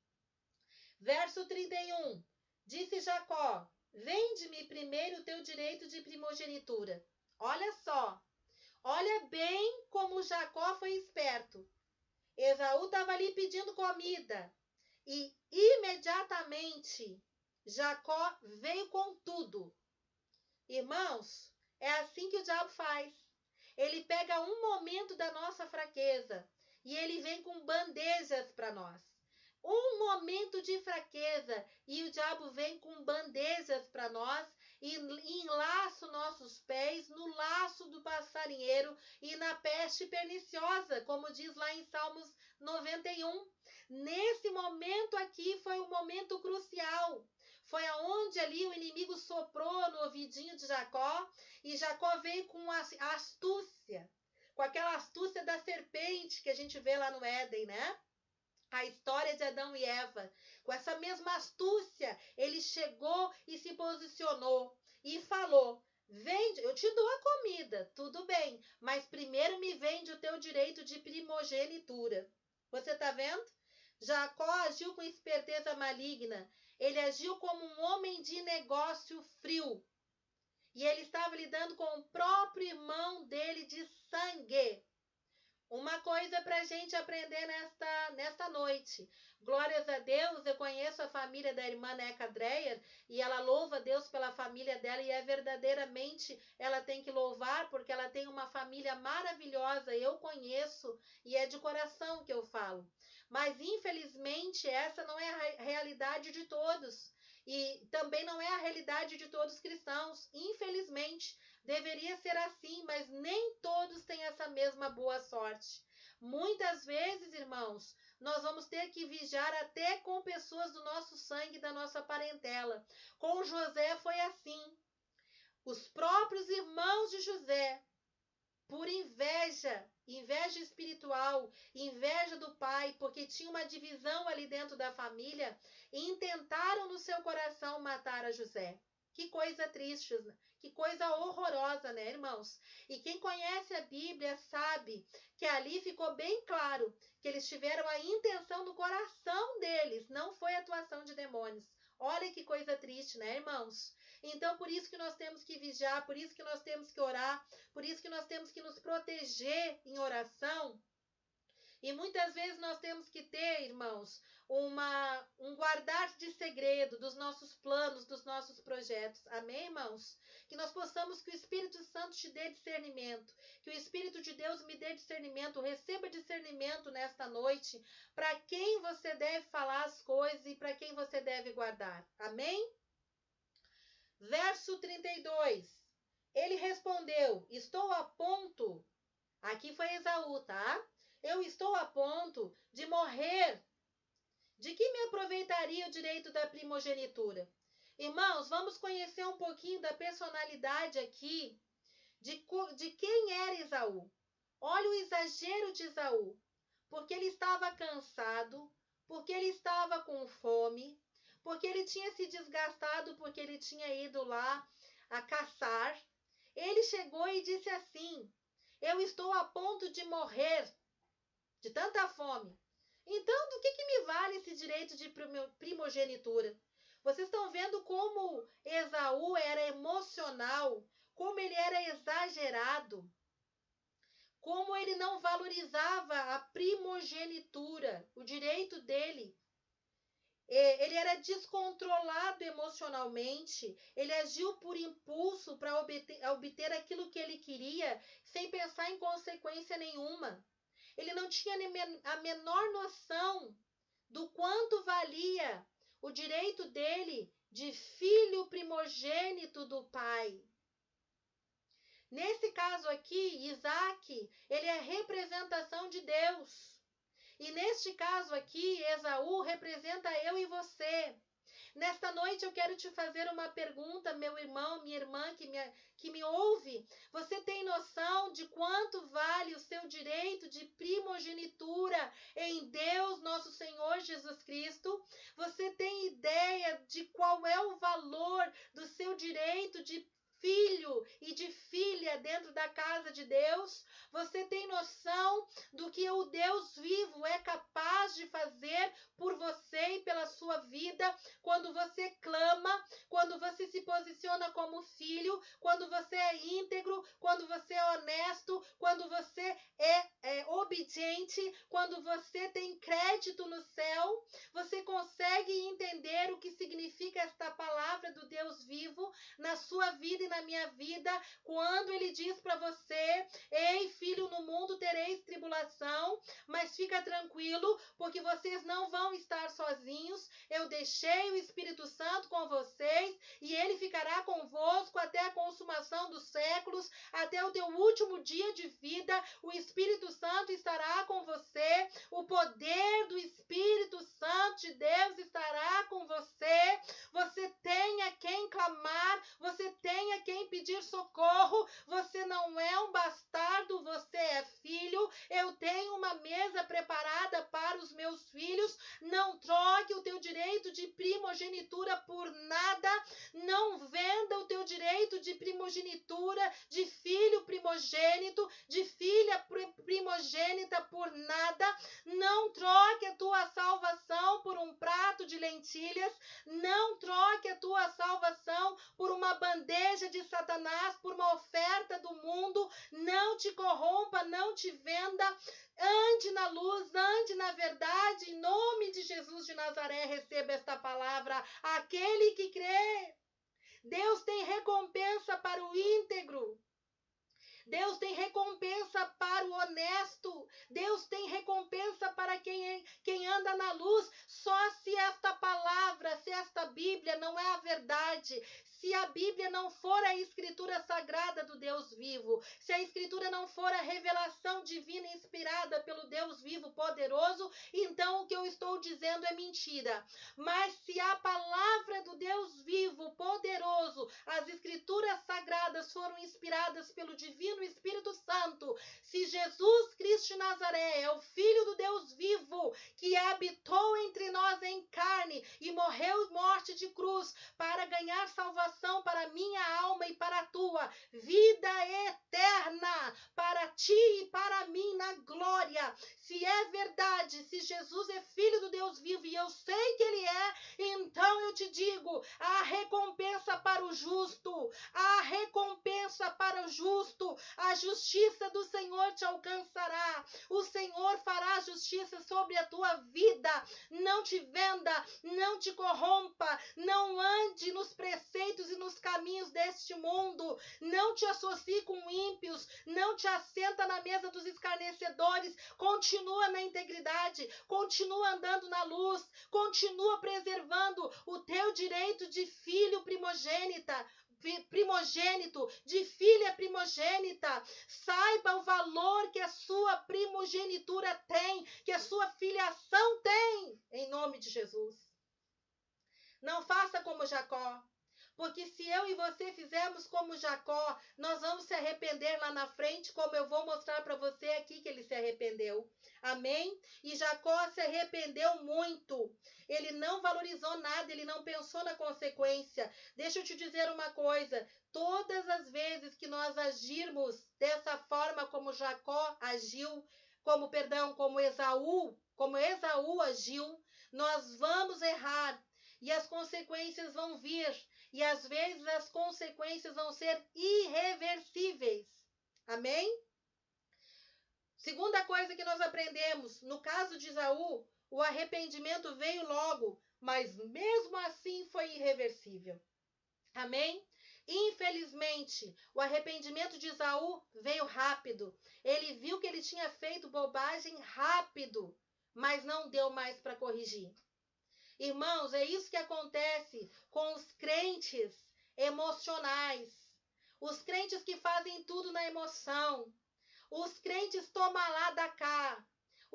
A: Verso 31. Disse Jacó: vende-me primeiro o teu direito de primogenitura. Olha só. Olha bem como Jacó foi esperto. Esaú estava ali pedindo comida. E imediatamente Jacó veio com tudo. Irmãos, é assim que o diabo faz. Ele pega um momento da nossa fraqueza e ele vem com bandejas para nós. Um momento de fraqueza e o diabo vem com bandejas para nós e enlaça nossos pés no laço do passarinheiro e na peste perniciosa, como diz lá em Salmos 91. Nesse momento aqui foi um momento crucial. Foi aonde ali o inimigo soprou no ouvidinho de Jacó e Jacó veio com a astúcia, com aquela astúcia da serpente que a gente vê lá no Éden, né? A história de Adão e Eva. Com essa mesma astúcia, ele chegou e se posicionou e falou: vende, eu te dou a comida, tudo bem, mas primeiro me vende o teu direito de primogenitura. Você está vendo? Jacó agiu com esperteza maligna. Ele agiu como um homem de negócio frio. E ele estava lidando com o próprio irmão dele de sangue. Uma coisa para a gente aprender nesta noite. Glórias a Deus, eu conheço a família da irmã Neca Dreyer e ela louva a Deus pela família dela e é verdadeiramente, ela tem que louvar porque ela tem uma família maravilhosa, eu conheço e é de coração que eu falo. Mas infelizmente essa não é a realidade de todos e também não é a realidade de todos os cristãos, infelizmente. Deveria ser assim, mas nem todos têm essa mesma boa sorte. Muitas vezes, irmãos, nós vamos ter que vigiar até com pessoas do nosso sangue, da nossa parentela. Com José foi assim. Os próprios irmãos de José, por inveja espiritual, inveja do pai, porque tinha uma divisão ali dentro da família, intentaram no seu coração matar a José. Que coisa triste, que coisa horrorosa, né, irmãos? E quem conhece a Bíblia sabe que ali ficou bem claro que eles tiveram a intenção no coração deles, não foi atuação de demônios. Olha que coisa triste, né, irmãos? Então, por isso que nós temos que vigiar, por isso que nós temos que orar, por isso que nós temos que nos proteger em oração. E muitas vezes nós temos que ter, irmãos, um guardar de segredo dos nossos planos, dos nossos projetos. Amém, irmãos? Que nós possamos, que o Espírito Santo te dê discernimento, que o Espírito de Deus me dê discernimento, receba discernimento nesta noite, para quem você deve falar as coisas e para quem você deve guardar. Amém? Verso 32. Ele respondeu: estou a ponto. Aqui foi Esaú, tá? Eu estou a ponto de morrer. De que me aproveitaria o direito da primogenitura? Irmãos, vamos conhecer um pouquinho da personalidade aqui de quem era Esaú. Olha o exagero de Esaú. Porque ele estava cansado, porque ele estava com fome, porque ele tinha se desgastado, porque ele tinha ido lá a caçar. Ele chegou e disse assim: eu estou a ponto de morrer de tanta fome. Então, do que me vale esse direito de primogenitura? Vocês estão vendo como Esaú era emocional, como ele era exagerado, como ele não valorizava a primogenitura, o direito dele. Ele era descontrolado emocionalmente, ele agiu por impulso para obter aquilo que ele queria, sem pensar em consequência nenhuma. Ele não tinha a menor noção do quanto valia o direito dele de filho primogênito do pai. Nesse caso aqui, Isaac, ele é a representação de Deus. E neste caso aqui, Esaú representa eu e você. Nesta noite eu quero te fazer uma pergunta, meu irmão, minha irmã que me ouve. Você tem noção de quanto vale o seu direito de primogenitura em Deus, nosso Senhor Jesus Cristo? Você tem ideia de qual é o valor do seu direito de filho e de filha dentro da casa de Deus? Você tem noção do que o Deus vivo é capaz de fazer por você e pela sua vida quando você clama, quando você se posiciona como filho, quando você é íntegro, quando você é honesto, quando você é obediente, quando você tem crédito no céu? Você consegue entender o que significa esta palavra do Deus vivo na sua vida e na minha vida, quando ele diz para você: ei, filho, no mundo tereis tribulação, mas fica tranquilo, porque vocês não vão estar sozinhos. Eu deixei o Espírito Santo com vocês e ele ficará convosco até a consumação dos séculos, até o teu último dia de vida. O Espírito Santo estará com você, o poder do Espírito Santo de Deus estará com você. Você tem a quem clamar, você tem a quem pedir socorro. Você não é um bastardo, você é filho. Eu tenho uma mesa preparada para os meus filhos. Não troque o teu direito de primogenitura por nada. Não venda o teu direito de primogenitura, de filho primogênito, de filha primogênita por nada. Não troque a tua salvação por um prato de lentilhas. Não troque a tua salvação por uma bandeja de Satanás, por uma oferta do mundo. Não te corrompa, não te venda. Ande na luz, ande na verdade. Em nome de Jesus de Nazaré, receba esta palavra. Aquele que crê, Deus tem recompensa para o íntegro. Deus tem recompensa para o honesto. Deus tem recompensa para quem anda na luz. Só se esta palavra, se esta Bíblia não é a verdade, se a Bíblia não for a escritura sagrada do Deus vivo, se a escritura não for a revelação divina inspirada pelo Deus vivo poderoso, então o que eu estou dizendo é mentira. Mas se a palavra do Deus vivo poderoso, as escrituras sagradas foram inspiradas pelo divino Espírito Santo, se Jesus Cristo de Nazaré é o Filho do Deus vivo, que habitou entre nós em carne e morreu morte de cruz para ganhar salvação para a minha alma e para a tua, vida eterna para ti e para mim na glória. Se é verdade, se Jesus é Filho do Deus vivo e eu sei que ele é, então eu te digo, a recompensa para o justo, a recompensa para o justo, a justiça do Senhor te alcançará. O Senhor fará justiça sobre a tua vida. Não te venda, não te corrompa, não ande nos preceitos e nos caminhos deste mundo, não te associe com ímpios, não te assenta na mesa dos escarnecedores. Continua na integridade, continua andando na luz, continua preservando o teu direito de filho primogênito, de filha primogênita. Saiba o valor que a sua primogenitura tem, que a sua filiação tem, em nome de Jesus. Não faça como Jacó, porque se eu e você fizermos como Jacó, nós vamos se arrepender lá na frente, como eu vou mostrar para você aqui que ele se arrependeu. Amém? E Jacó se arrependeu muito. Ele não valorizou nada, ele não pensou na consequência. Deixa eu te dizer uma coisa, todas as vezes que nós agirmos dessa forma como Jacó agiu, como Esaú agiu, nós vamos errar. E as consequências vão vir. E às vezes as consequências vão ser irreversíveis. Amém? Segunda coisa que nós aprendemos, no caso de Esaú, o arrependimento veio logo, mas mesmo assim foi irreversível. Amém? Infelizmente, o arrependimento de Esaú veio rápido. Ele viu que ele tinha feito bobagem rápido, mas não deu mais para corrigir. Irmãos, é isso que acontece com os crentes emocionais. Os crentes que fazem tudo na emoção. Os crentes toma lá da cá.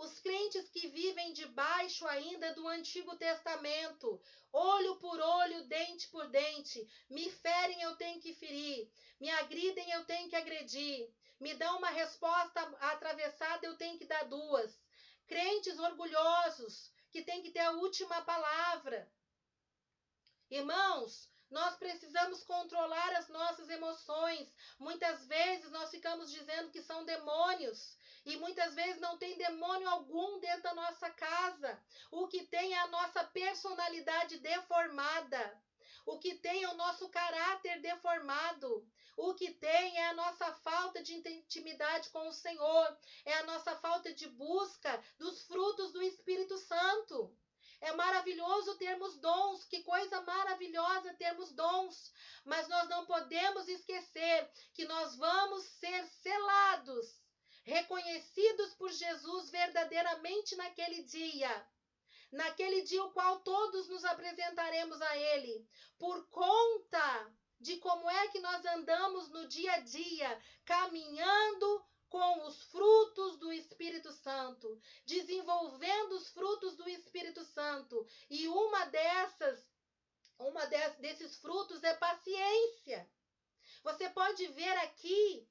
A: Os crentes que vivem debaixo ainda do Antigo Testamento, olho por olho, dente por dente, me ferem, eu tenho que ferir, me agridem, eu tenho que agredir, me dão uma resposta atravessada, eu tenho que dar duas. Crentes orgulhosos, que tem que ter a última palavra. Irmãos, nós precisamos controlar as nossas emoções. Muitas vezes nós ficamos dizendo que são demônios. E muitas vezes não tem demônio algum dentro da nossa casa. O que tem é a nossa personalidade deformada. O que tem é o nosso caráter deformado. O que tem é a nossa falta de intimidade com o Senhor. É a nossa falta de busca dos frutos do Espírito Santo. É maravilhoso termos dons, que coisa maravilhosa termos dons, mas nós não podemos esquecer que nós vamos ser selados, reconhecidos por Jesus verdadeiramente naquele dia o qual todos nos apresentaremos a Ele, por conta de como é que nós andamos no dia a dia, caminhando com os frutos do Espírito Santo, desenvolvendo os frutos do Espírito Santo. E desses frutos é paciência. Você pode ver aqui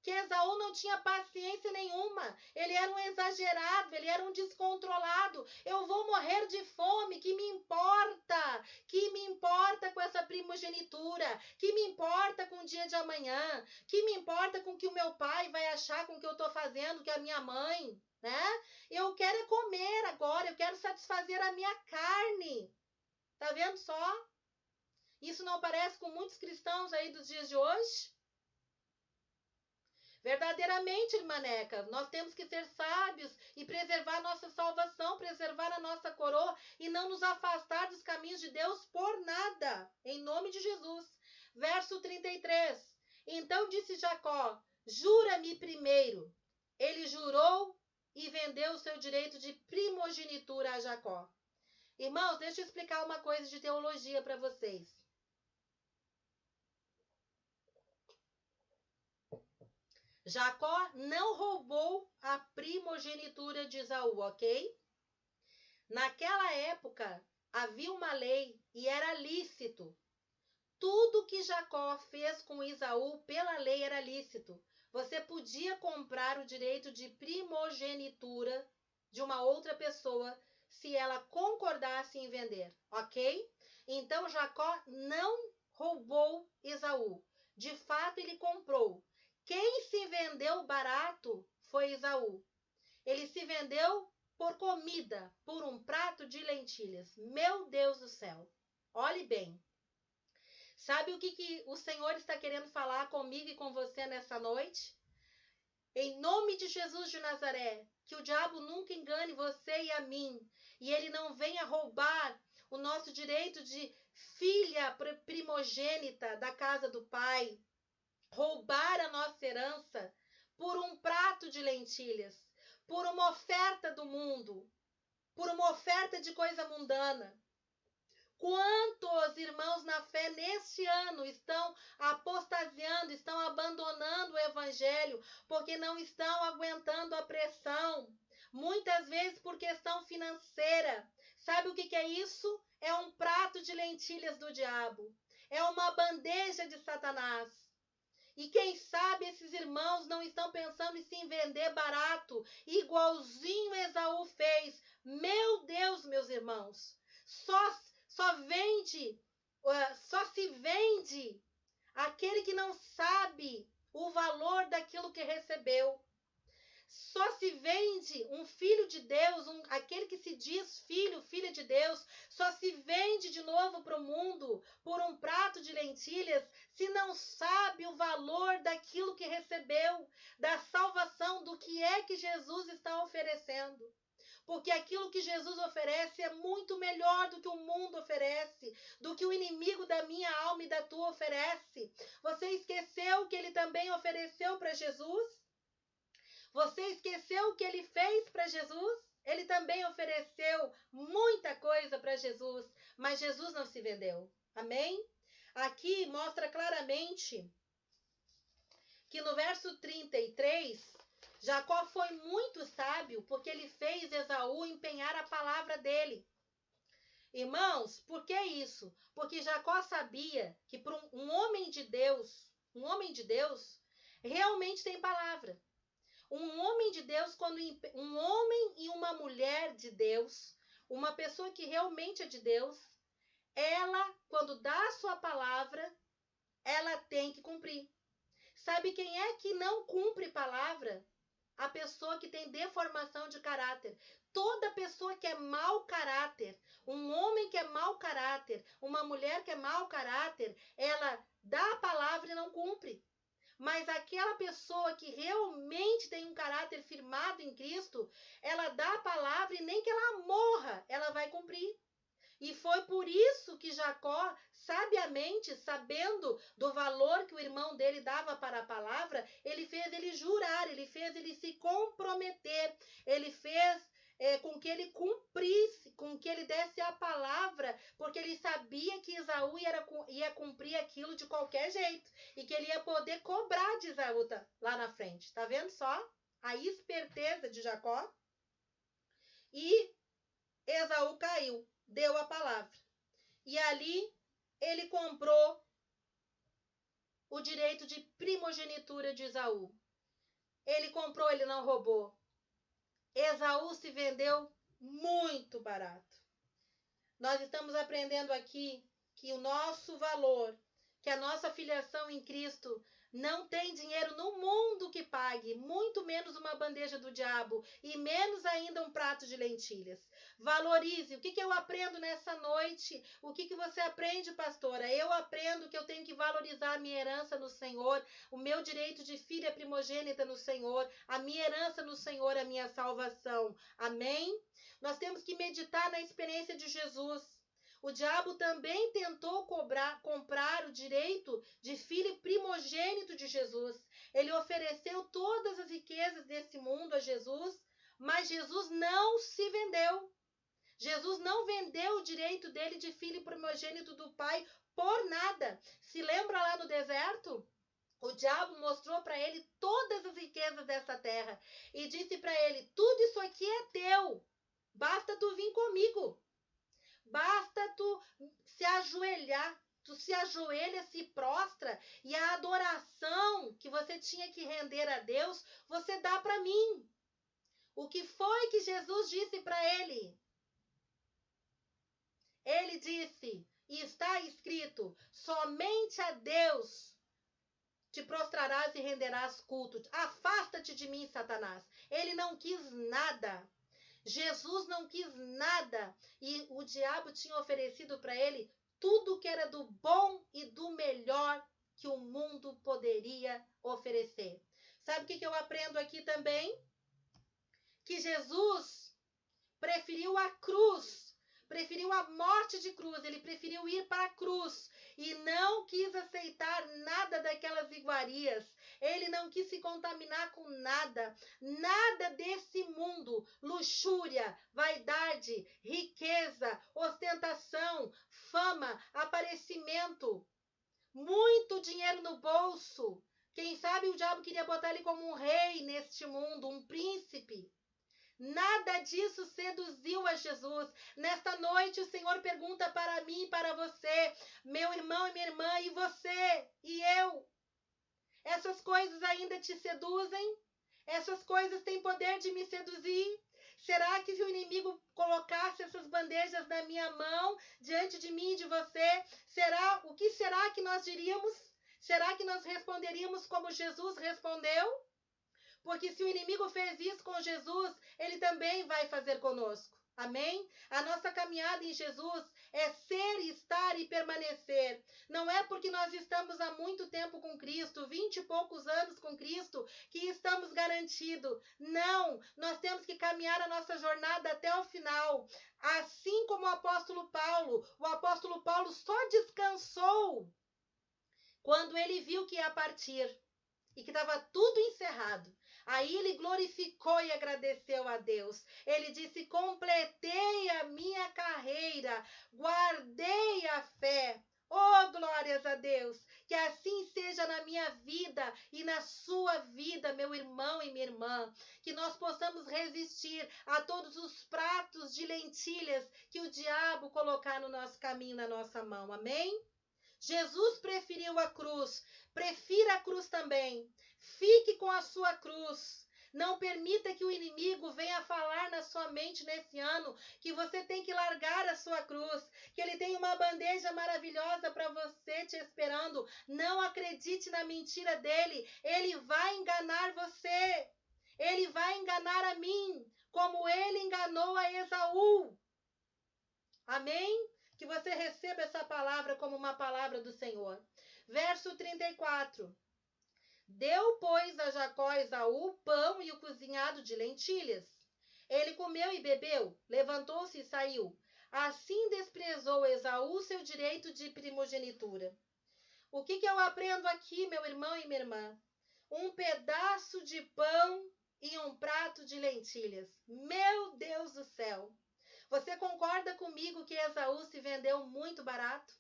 A: que Esaú não tinha paciência nenhuma. Ele era um exagerado, ele era um descontrolado. Eu vou morrer de fome, que me importa? Que me importa com essa primogenitura? Que me importa com o dia de amanhã? Que me importa com o que o meu pai vai achar com o que eu estou fazendo, que a minha mãe, né? Eu quero comer agora, eu quero satisfazer a minha carne. Tá vendo só? Isso não parece com muitos cristãos aí dos dias de hoje? Verdadeiramente, irmã Neca, nós temos que ser sábios e preservar a nossa salvação, preservar a nossa coroa e não nos afastar dos caminhos de Deus por nada, em nome de Jesus. Verso 33. Então disse Jacó, jura-me primeiro. Ele jurou e vendeu o seu direito de primogenitura a Jacó. Irmãos, deixa eu explicar uma coisa de teologia para vocês. Jacó não roubou a primogenitura de Esaú, ok? Naquela época, havia uma lei e era lícito. Tudo que Jacó fez com Esaú, pela lei, era lícito. Você podia comprar o direito de primogenitura de uma outra pessoa se ela concordasse em vender, ok? Então, Jacó não roubou Esaú. De fato, ele comprou. Quem se vendeu barato foi Esaú. Ele se vendeu por comida, por um prato de lentilhas. Meu Deus do céu. Olhe bem. Sabe o que o Senhor está querendo falar comigo e com você nessa noite? Em nome de Jesus de Nazaré, que o diabo nunca engane você e a mim. E ele não venha roubar o nosso direito de filha primogênita da casa do Pai. Roubar a nossa herança por um prato de lentilhas, por uma oferta do mundo, por uma oferta de coisa mundana. Quantos irmãos na fé neste ano estão apostasiando, estão abandonando o evangelho, porque não estão aguentando a pressão, muitas vezes por questão financeira. Sabe o que é isso? É um prato de lentilhas do diabo, é uma bandeja de Satanás. E quem sabe esses irmãos não estão pensando em se vender barato, igualzinho Esaú fez. Meu Deus, meus irmãos, só se vende aquele que não sabe o valor daquilo que recebeu. Só se vende um filho de Deus, aquele que se diz filho, filha de Deus, só se vende de novo para o mundo por um prato de lentilhas se não sabe o valor daquilo que recebeu, da salvação, do que é que Jesus está oferecendo. Porque aquilo que Jesus oferece é muito melhor do que o mundo oferece, do que o inimigo da minha alma e da tua oferece. Você esqueceu que ele também ofereceu para Jesus? Você esqueceu o que ele fez para Jesus? Ele também ofereceu muita coisa para Jesus, mas Jesus não se vendeu. Amém? Aqui mostra claramente que no verso 33, Jacó foi muito sábio porque ele fez Esaú empenhar a palavra dele. Irmãos, por que isso? Porque Jacó sabia que para um homem de Deus, realmente tem palavra. Um homem de Deus, um homem e uma mulher de Deus, uma pessoa que realmente é de Deus, ela, quando dá a sua palavra, ela tem que cumprir. Sabe quem é que não cumpre palavra? A pessoa que tem deformação de caráter. Toda pessoa que é mau caráter, um homem que é mau caráter, uma mulher que é mau caráter, ela dá a palavra e não cumpre. Mas aquela pessoa que realmente tem um caráter firmado em Cristo, ela dá a palavra e nem que ela morra, ela vai cumprir. E foi por isso que Jacó, sabiamente, sabendo do valor que o irmão dele dava para a palavra, ele fez ele jurar, ele fez ele se comprometer, ele fez com que ele cumprisse, com que ele desse a palavra, porque ele sabia que Esaú ia cumprir aquilo de qualquer jeito, e que ele ia poder cobrar de Esaú lá na frente. Tá vendo só a esperteza de Jacó? E Esaú caiu, deu a palavra. E ali ele comprou o direito de primogenitura de Esaú. Ele comprou, ele não roubou. Esaú se vendeu muito barato. Nós estamos aprendendo aqui que o nosso valor, que a nossa filiação em Cristo não tem dinheiro no mundo que pague, muito menos uma bandeja do diabo e menos ainda um prato de lentilhas. Valorize. O que eu aprendo nessa noite? O que você aprende, pastora? Eu aprendo que eu tenho que valorizar a minha herança no Senhor, o meu direito de filha primogênita no Senhor, a minha herança no Senhor, a minha salvação. Amém? Nós temos que meditar na experiência de Jesus. O diabo também tentou comprar o direito de filho primogênito de Jesus. Ele ofereceu todas as riquezas desse mundo a Jesus, mas Jesus não se vendeu. Jesus não vendeu o direito dele de filho primogênito do Pai por nada. Se lembra lá no deserto? O diabo mostrou para ele todas as riquezas dessa terra e disse para ele: tudo isso aqui é teu, basta tu vir comigo. Basta tu se ajoelhar, tu se ajoelha, se prostra, e a adoração que você tinha que render a Deus, você dá para mim. O que foi que Jesus disse para ele? Ele disse, e está escrito, somente a Deus te prostrarás e renderás culto. Afasta-te de mim, Satanás. Ele não quis nada. Jesus não quis nada e o diabo tinha oferecido para ele tudo que era do bom e do melhor que o mundo poderia oferecer. Sabe o que eu aprendo aqui também? Que Jesus preferiu a cruz, preferiu a morte de cruz, ele preferiu ir para a cruz e não quis aceitar nada daquelas iguarias. Ele não quis se contaminar com nada, nada desse mundo, luxúria, vaidade, riqueza, ostentação, fama, aparecimento, muito dinheiro no bolso. Quem sabe o diabo queria botar ele como um rei neste mundo, um príncipe. Nada disso seduziu a Jesus. Nesta noite o Senhor pergunta para mim e para você, meu irmão e minha irmã, e você e eu? Essas coisas ainda te seduzem? Essas coisas têm poder de me seduzir? Será que se o inimigo colocasse essas bandejas na minha mão, diante de mim e de você, o que será que nós diríamos? Será que nós responderíamos como Jesus respondeu? Porque se o inimigo fez isso com Jesus, ele também vai fazer conosco. Amém? A nossa caminhada em Jesus é ser, estar e permanecer. Não é porque nós estamos há muito tempo com Cristo, 20 e poucos anos com Cristo, que estamos garantidos. Não, nós temos que caminhar a nossa jornada até o final. Assim como o apóstolo Paulo só descansou quando ele viu que ia partir e que estava tudo encerrado. Aí ele glorificou e agradeceu a Deus. Ele disse, completei a minha carreira, guardei a fé. Oh, glórias a Deus! Que assim seja seja na minha vida e na sua vida, meu irmão e minha irmã, que nós possamos resistir a todos os pratos de lentilhas que o diabo colocar no nosso caminho, na nossa mão, amém? Jesus preferiu a cruz, prefira a cruz também, fique com a sua cruz. Não permita que o inimigo venha falar na sua mente nesse ano que você tem que largar a sua cruz, que ele tem uma bandeja maravilhosa para você te esperando. Não acredite na mentira dele, ele vai enganar você. Ele vai enganar a mim, como ele enganou a Esaú. Amém? Que você receba essa palavra como uma palavra do Senhor. Verso 34. Deu, pois, a Jacó Esaú o pão e o cozinhado de lentilhas. Ele comeu e bebeu, levantou-se e saiu. Assim desprezou Esaú seu direito de primogenitura. O que eu aprendo aqui, meu irmão e minha irmã? Um pedaço de pão e um prato de lentilhas. Meu Deus do céu! Você concorda comigo que Esaú se vendeu muito barato?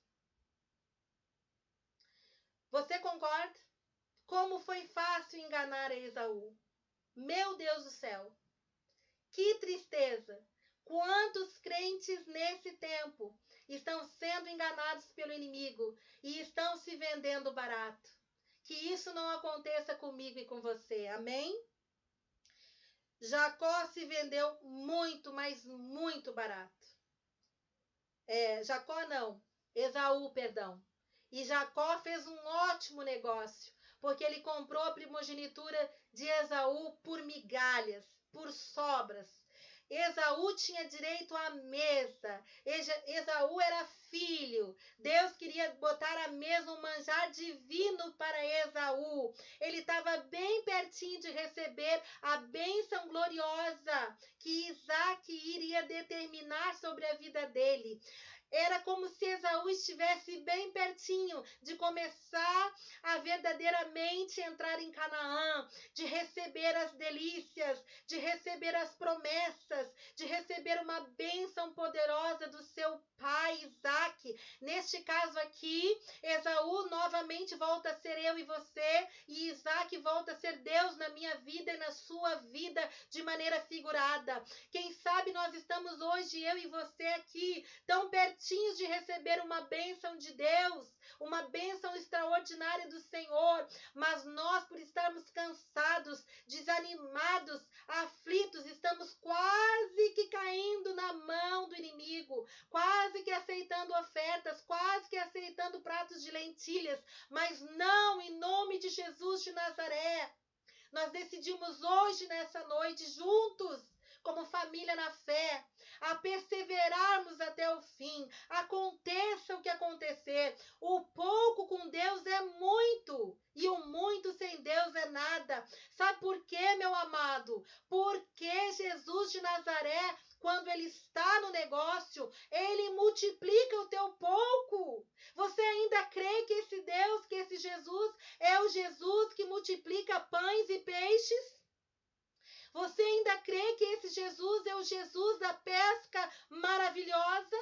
A: Você concorda? Como foi fácil enganar Esaú. Meu Deus do céu! Que tristeza! Quantos crentes nesse tempo estão sendo enganados pelo inimigo e estão se vendendo barato? Que isso não aconteça comigo e com você, amém? Jacó se vendeu muito, mas muito barato. Esaú, perdão. E Jacó fez um ótimo negócio, porque ele comprou a primogenitura de Esaú por migalhas, por sobras. Esaú tinha direito à mesa. Esaú era filho. Deus queria botar à mesa um manjar divino para Esaú. Ele estava bem pertinho de receber a bênção gloriosa que Isaac iria determinar sobre a vida dele. Era como se Esaú estivesse bem pertinho de começar a verdadeiramente entrar em Canaã, de receber as delícias, de receber as promessas, de receber uma bênção poderosa do seu pai Isaac. Neste caso aqui, Esaú novamente volta a ser eu e você, e Isaac volta a ser Deus na minha vida e na sua vida de maneira figurada. Quem sabe nós estamos hoje, eu e você aqui, tão pertinhos de receber uma bênção de Deus, uma bênção extraordinária do Senhor, mas nós, por estarmos cansados, desanimados, aflitos, estamos quase que caindo na mão do inimigo, quase que aceitando ofertas, quase que aceitando pratos de lentilhas, mas não, em nome de Jesus de Nazaré. Nós decidimos hoje, nessa noite, juntos, como família na fé, a perseverarmos até o fim. Aconteça o que acontecer. O pouco com Deus é muito, e o muito sem Deus é nada. Sabe por quê, meu amado? Porque Jesus de Nazaré, quando ele está no negócio, ele multiplica o teu pouco. Você ainda crê que esse Deus, que esse Jesus, é o Jesus que multiplica pães e peixes? Você ainda crê que esse Jesus é o Jesus da pesca maravilhosa?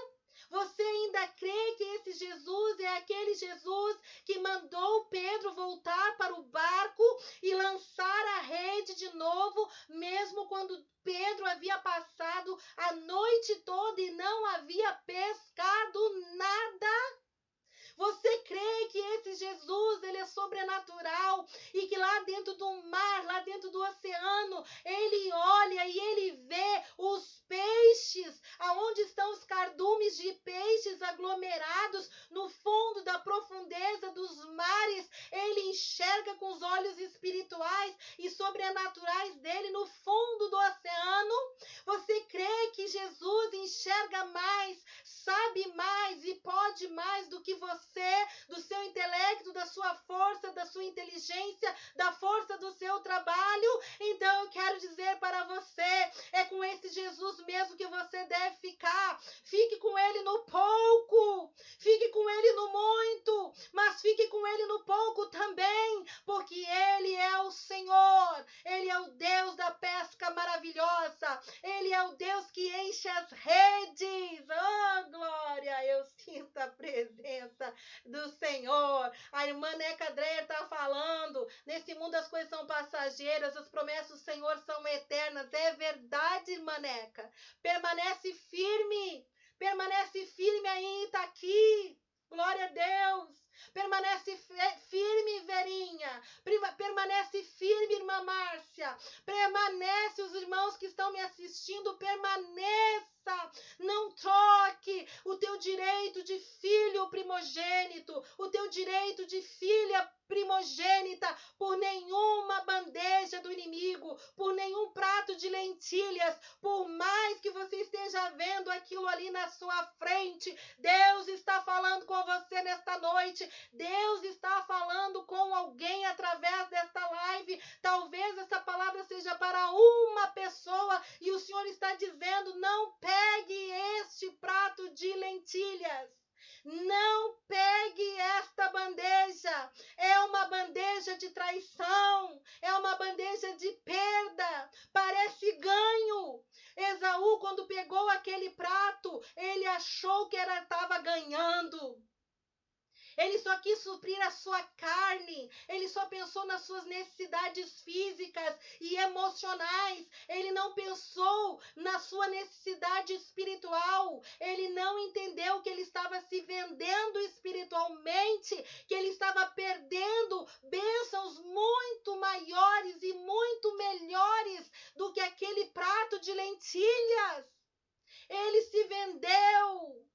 A: Você ainda crê que esse Jesus é aquele Jesus que mandou Pedro voltar para o barco e lançar a rede de novo, mesmo quando Pedro havia passado a noite toda e não havia pescado nada? Você crê que esse Jesus, ele é sobrenatural e que lá dentro do mar, lá dentro do oceano, ele olha e ele vê os peixes, aonde estão os cardumes de peixes aglomerados no fundo da profundeza dos mares, ele enxerga com os olhos espirituais e sobrenaturais dele no fundo do oceano? Você crê que Jesus enxerga mais, sabe mais e pode mais do que você, do seu intelecto, da sua força, da sua inteligência, da força do seu trabalho? Então eu quero dizer para você, é com esse Jesus mesmo que você deve ficar. Fique com ele no pouco, fique com ele no muito, mas fique com ele no pouco também, porque ele é o Senhor, ele é o Deus da pesca maravilhosa, ele é o Deus que enche as redes. Oh, glória! Eu sinto a presença do Senhor. A irmã Neca Dreyer está falando, nesse mundo as coisas são passageiras, as promessas do Senhor são eternas. É verdade, irmã Neca. Permanece firme aí em Itaqui. Glória a Deus. Permanece firme, Verinha. Permanece firme, irmã Márcia. Permanece, os irmãos que estão me assistindo, permaneça. Não troque o teu direito de filho primogênito, o teu direito de filha primogênita por nenhuma bandeja do inimigo, por nenhum prato de lentilhas, por mais que você esteja vendo aquilo ali na sua frente. Deus está falando com você nesta noite. Deus está falando com alguém através desta live. Talvez essa palavra seja para uma pessoa e o Senhor está dizendo: não pegue este prato de lentilhas. Não pegue esta bandeja. É uma bandeja de traição. É uma bandeja de perda. Parece ganho. Esaú, quando pegou aquele prato, ele achou que estava ganhando. Ele só quis suprir a sua carne. Ele só pensou nas suas necessidades físicas e emocionais. Ele não pensou na sua necessidade espiritual. Ele não entendeu que ele estava se vendendo espiritualmente, que ele estava perdendo bênçãos muito maiores e muito melhores do que aquele prato de lentilhas. Ele se vendeu.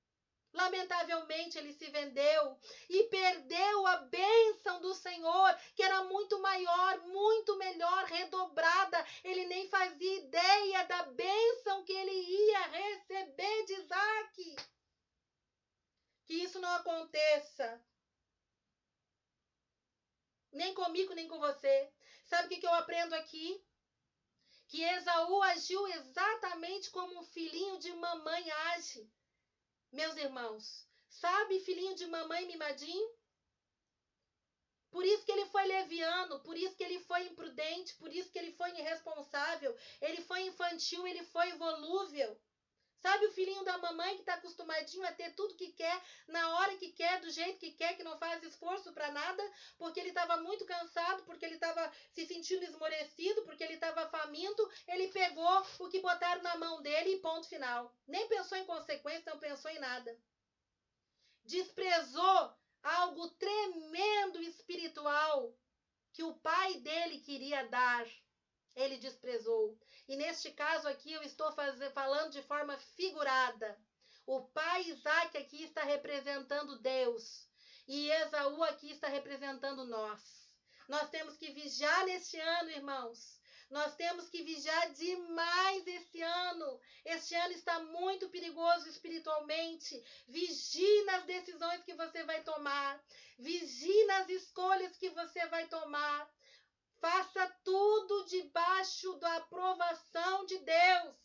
A: Lamentavelmente, ele se vendeu e perdeu a bênção do Senhor, que era muito maior, muito melhor, redobrada. Ele nem fazia ideia da bênção que ele ia receber de Isaac. Que isso não aconteça. Nem comigo, nem com você. Sabe o que eu aprendo aqui? Que Esaú agiu exatamente como um filhinho de mamãe age. Meus irmãos, sabe, filhinho de mamãe mimadinho? Por isso que ele foi leviano, por isso que ele foi imprudente, por isso que ele foi irresponsável, ele foi infantil, ele foi volúvel. Sabe o filhinho da mamãe que está acostumadinho a ter tudo que quer, na hora que quer, do jeito que quer, que não faz esforço para nada, porque ele estava muito cansado, porque ele estava se sentindo esmorecido, porque ele estava faminto, ele pegou o que botaram na mão dele e ponto final. Nem pensou em consequência, não pensou em nada. Desprezou algo tremendo espiritual que o pai dele queria dar. Ele desprezou. E neste caso aqui eu estou falando de forma figurada. O pai Isaac aqui está representando Deus. E Esaú aqui está representando nós. Nós temos que vigiar neste ano, irmãos. Nós temos que vigiar demais esse ano. Este ano está muito perigoso espiritualmente. Vigie nas decisões que você vai tomar. Vigie nas escolhas que você vai tomar. Faça tudo debaixo da aprovação de Deus.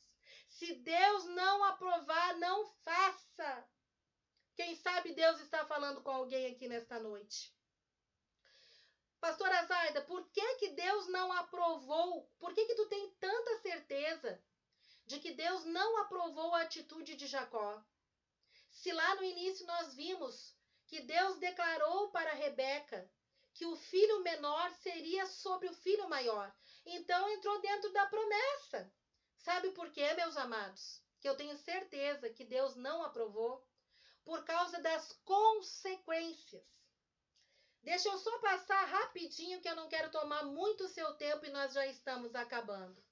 A: Se Deus não aprovar, não faça. Quem sabe Deus está falando com alguém aqui nesta noite. Pastora Zaida, por que Deus não aprovou? Por que tu tem tanta certeza de que Deus não aprovou a atitude de Jacó? Se lá no início nós vimos que Deus declarou para Rebeca que o filho menor seria sobre o filho maior. Então entrou dentro da promessa. Sabe por quê, meus amados? Que eu tenho certeza que Deus não aprovou por causa das consequências. Deixa eu só passar rapidinho, que eu não quero tomar muito seu tempo e nós já estamos acabando.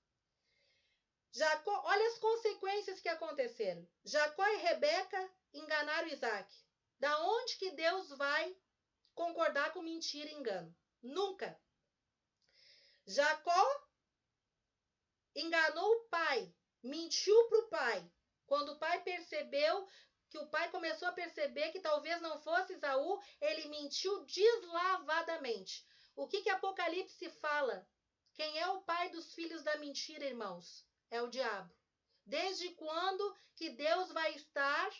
A: Jacó, olha as consequências que aconteceram. Jacó e Rebeca enganaram Isaac. Da onde que Deus vai concordar com mentira e engano? Nunca. Jacó enganou o pai, mentiu para o pai. Quando o pai percebeu, que o pai começou a perceber que talvez não fosse Esaú, ele mentiu deslavadamente. O que Apocalipse fala? Quem é o pai dos filhos da mentira, irmãos? É o diabo. Desde quando que Deus vai estar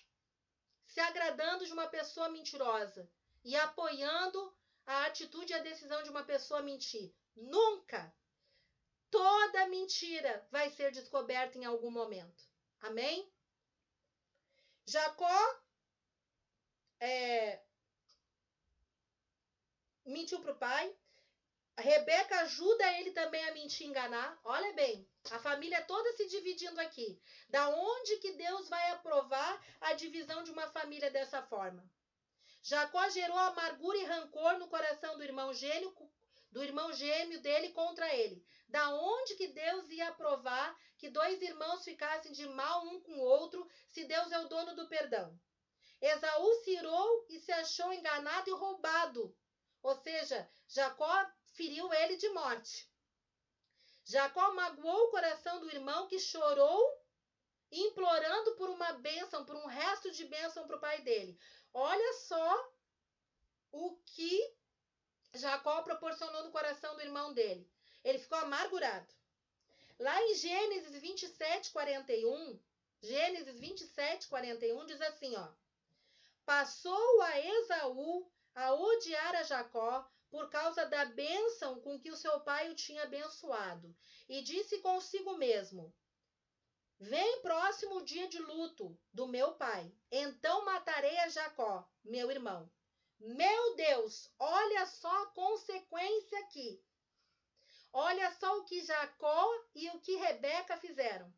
A: se agradando de uma pessoa mentirosa e apoiando a atitude e a decisão de uma pessoa mentir? Nunca! Toda mentira vai ser descoberta em algum momento. Amém? Jacó mentiu para o pai. A Rebeca ajuda ele também a mentir e enganar. Olha bem, a família toda se dividindo aqui. Da onde que Deus vai aprovar a divisão de uma família dessa forma? Jacó gerou amargura e rancor no coração do irmão gêmeo dele contra ele. Da onde que Deus ia aprovar que dois irmãos ficassem de mal um com o outro, se Deus é o dono do perdão? Esaú se irou e se achou enganado e roubado. Ou seja, Jacó feriu ele de morte. Jacó magoou o coração do irmão que chorou, implorando por uma bênção, por um resto de bênção para o pai dele. Olha só o que Jacó proporcionou no coração do irmão dele. Ele ficou amargurado. Lá em Gênesis 27, 41, diz assim, ó. Passou a Esaú a odiar a Jacó por causa da bênção com que o seu pai o tinha abençoado. E disse consigo mesmo, vem próximo o dia de luto do meu pai, então matarei a Jacó, meu irmão. Meu Deus, olha só a consequência aqui. Olha só o que Jacó e o que Rebeca fizeram.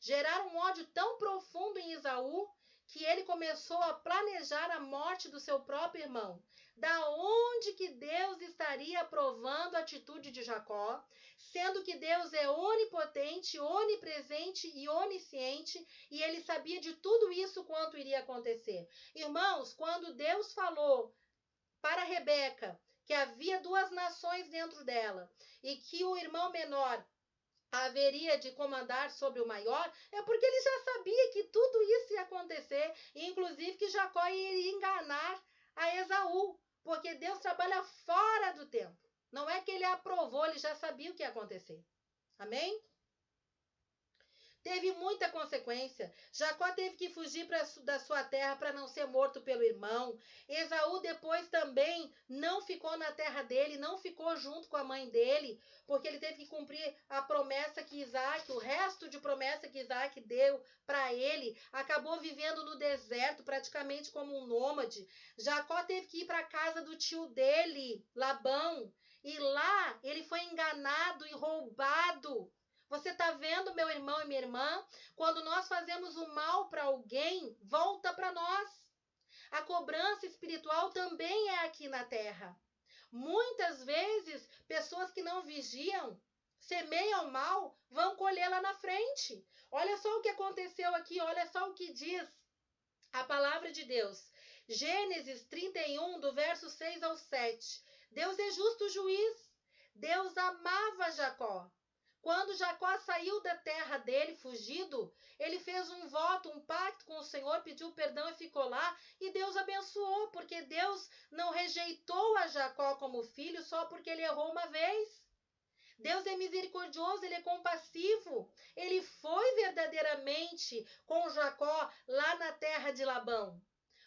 A: Geraram um ódio tão profundo em Esaú que ele começou a planejar a morte do seu próprio irmão. Da onde que Deus estaria aprovando a atitude de Jacó, sendo que Deus é onipotente, onipresente e onisciente, e ele sabia de tudo isso quanto iria acontecer. Irmãos, quando Deus falou para Rebeca que havia duas nações dentro dela e que o irmão menor haveria de comandar sobre o maior, é porque ele já sabia que tudo isso ia acontecer, inclusive que Jacó iria enganar a Esaú, porque Deus trabalha fora do tempo. Não é que ele aprovou, ele já sabia o que ia acontecer. Amém? Teve muita consequência. Jacó teve que fugir da sua terra para não ser morto pelo irmão. Esaú depois também não ficou na terra dele, não ficou junto com a mãe dele, porque ele teve que cumprir a promessa que Isaac, o resto de promessa que Isaac deu para ele. Acabou vivendo no deserto, praticamente como um nômade. Jacó teve que ir para a casa do tio dele, Labão, e lá ele foi enganado e roubado. Você está vendo, meu irmão e minha irmã? Quando nós fazemos o mal para alguém, volta para nós. A cobrança espiritual também é aqui na terra. Muitas vezes, pessoas que não vigiam, semeiam mal, vão colher lá na frente. Olha só o que aconteceu aqui, olha só o que diz a palavra de Deus. Gênesis 31, do verso 6 ao 7. Deus é justo juiz. Deus amava Jacó. Quando Jacó saiu da terra dele, fugido, ele fez um voto, um pacto com o Senhor, pediu perdão e ficou lá, e Deus abençoou, porque Deus não rejeitou a Jacó como filho só porque ele errou uma vez. Deus é misericordioso, ele é compassivo. Ele foi verdadeiramente com Jacó lá na terra de Labão.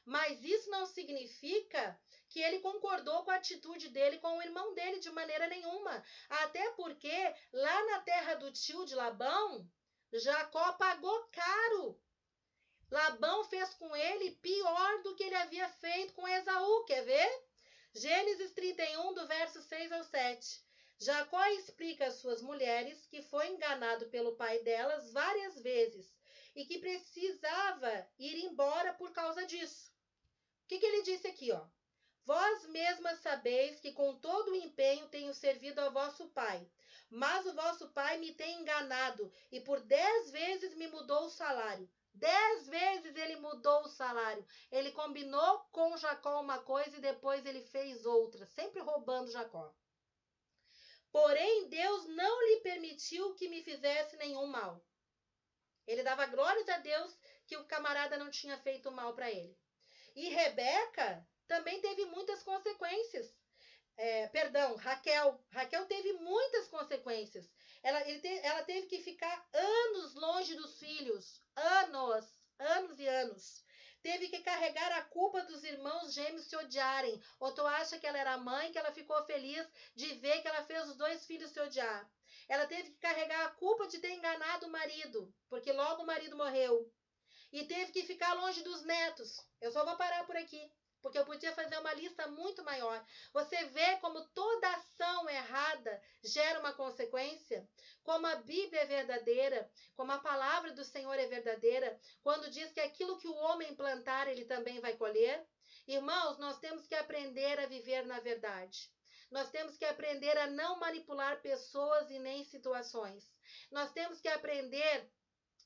A: Mas isso não significa que ele concordou com a atitude dele com o irmão dele de maneira nenhuma. Até porque lá na terra do tio de Labão, Jacó pagou caro. Labão fez com ele pior do que ele havia feito com Esaú. Quer ver? Gênesis 31, do verso 6 ao 7. Jacó explica às suas mulheres que foi enganado pelo pai delas várias vezes e que precisava ir embora por causa disso. O que ele disse aqui, ó? Vós mesmas sabeis que com todo o empenho tenho servido ao vosso pai, mas o vosso pai me tem enganado e por 10 vezes me mudou o salário. 10 vezes ele mudou o salário. Ele combinou com Jacó uma coisa e depois ele fez outra, sempre roubando Jacó. Porém, Deus não lhe permitiu que me fizesse nenhum mal. Ele dava glórias a Deus que o camarada não tinha feito mal para ele. E Rebeca também teve muitas consequências. Raquel teve muitas consequências. Ela teve que ficar anos longe dos filhos. Anos e anos. Teve que carregar a culpa dos irmãos gêmeos se odiarem. Ou tu acha que ela era mãe, que ela ficou feliz de ver que ela fez os dois filhos se odiar? Ela teve que carregar a culpa de ter enganado o marido, porque logo o marido morreu. E teve que ficar longe dos netos. Eu só vou parar por aqui, porque eu podia fazer uma lista muito maior. Você vê como toda ação errada gera uma consequência? Como a Bíblia é verdadeira, como a palavra do Senhor é verdadeira, quando diz que aquilo que o homem plantar, ele também vai colher? Irmãos, nós temos que aprender a viver na verdade. Nós temos que aprender a não manipular pessoas e nem situações. Nós temos que aprender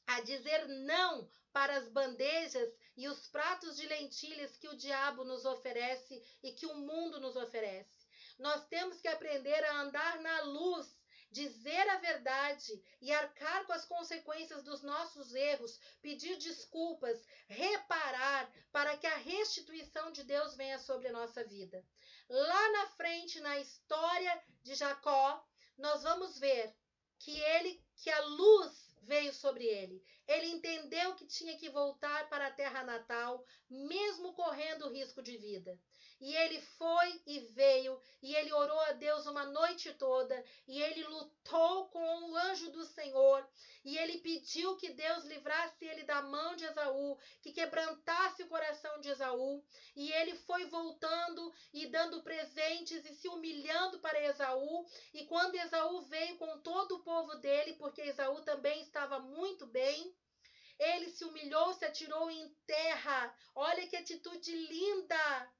A: a dizer não para as bandejas e os pratos de lentilhas que o diabo nos oferece e que o mundo nos oferece. Nós temos que aprender a andar na luz, dizer a verdade e arcar com as consequências dos nossos erros, pedir desculpas, reparar para que a restituição de Deus venha sobre a nossa vida. Lá na frente, na história de Jacó, nós vamos ver que a luz veio sobre ele. Ele entendeu que tinha que voltar para a terra natal, mesmo correndo risco de vida. E ele foi e veio, e ele orou a Deus uma noite toda, e ele lutou com o anjo do Senhor, e ele pediu que Deus livrasse ele da mão de Esaú, que quebrantasse o coração de Esaú, e ele foi voltando e dando presentes e se humilhando para Esaú, e quando Esaú veio com todo o povo dele, porque Esaú também estava muito bem, ele se humilhou, se atirou em terra. Olha que atitude linda!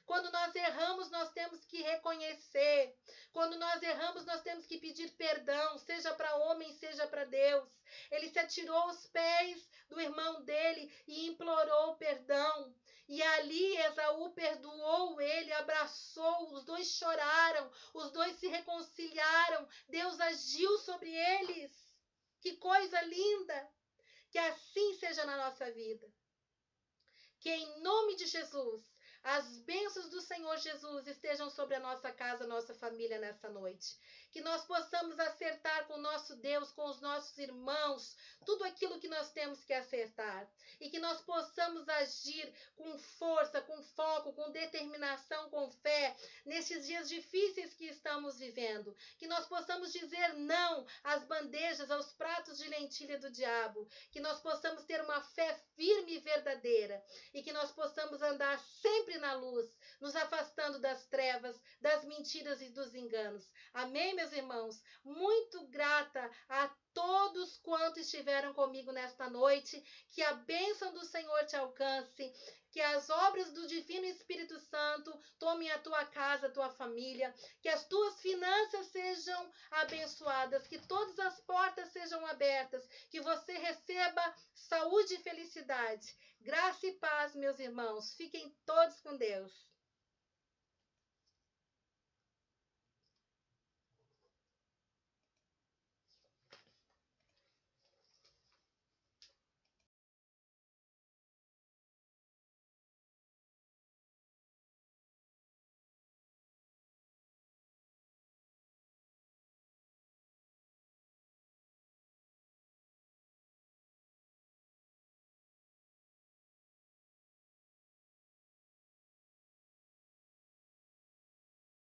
A: Quando nós erramos, nós temos que reconhecer. Quando nós erramos, nós temos que pedir perdão, seja para homem, seja para Deus. Ele se atirou aos pés do irmão dele e implorou perdão. E ali Esaú perdoou ele, abraçou, os dois choraram, os dois se reconciliaram. Deus agiu sobre eles. Que coisa linda! Que assim seja na nossa vida. Que em nome de Jesus, as bênçãos do Senhor Jesus estejam sobre a nossa casa, nossa família nessa noite. Que nós possamos acertar com o nosso Deus, com os nossos irmãos, tudo aquilo que nós temos que acertar. E que nós possamos agir com força, com foco, com determinação, com fé, nesses dias difíceis que estamos vivendo. Que nós possamos dizer não às bandejas, aos pratos de lentilha do diabo. Que nós possamos ter uma fé firme e verdadeira. E que nós possamos andar sempre na luz, nos afastando das trevas, das mentiras e dos enganos. Amém, meus irmãos? Muito grata a todos quantos estiveram comigo nesta noite. Que a bênção do Senhor te alcance. Que as obras do Divino Espírito Santo tomem a tua casa, a tua família. Que as tuas finanças sejam abençoadas. Que todas as portas sejam abertas. Que você receba saúde e felicidade. Graça e paz, meus irmãos. Fiquem todos com Deus.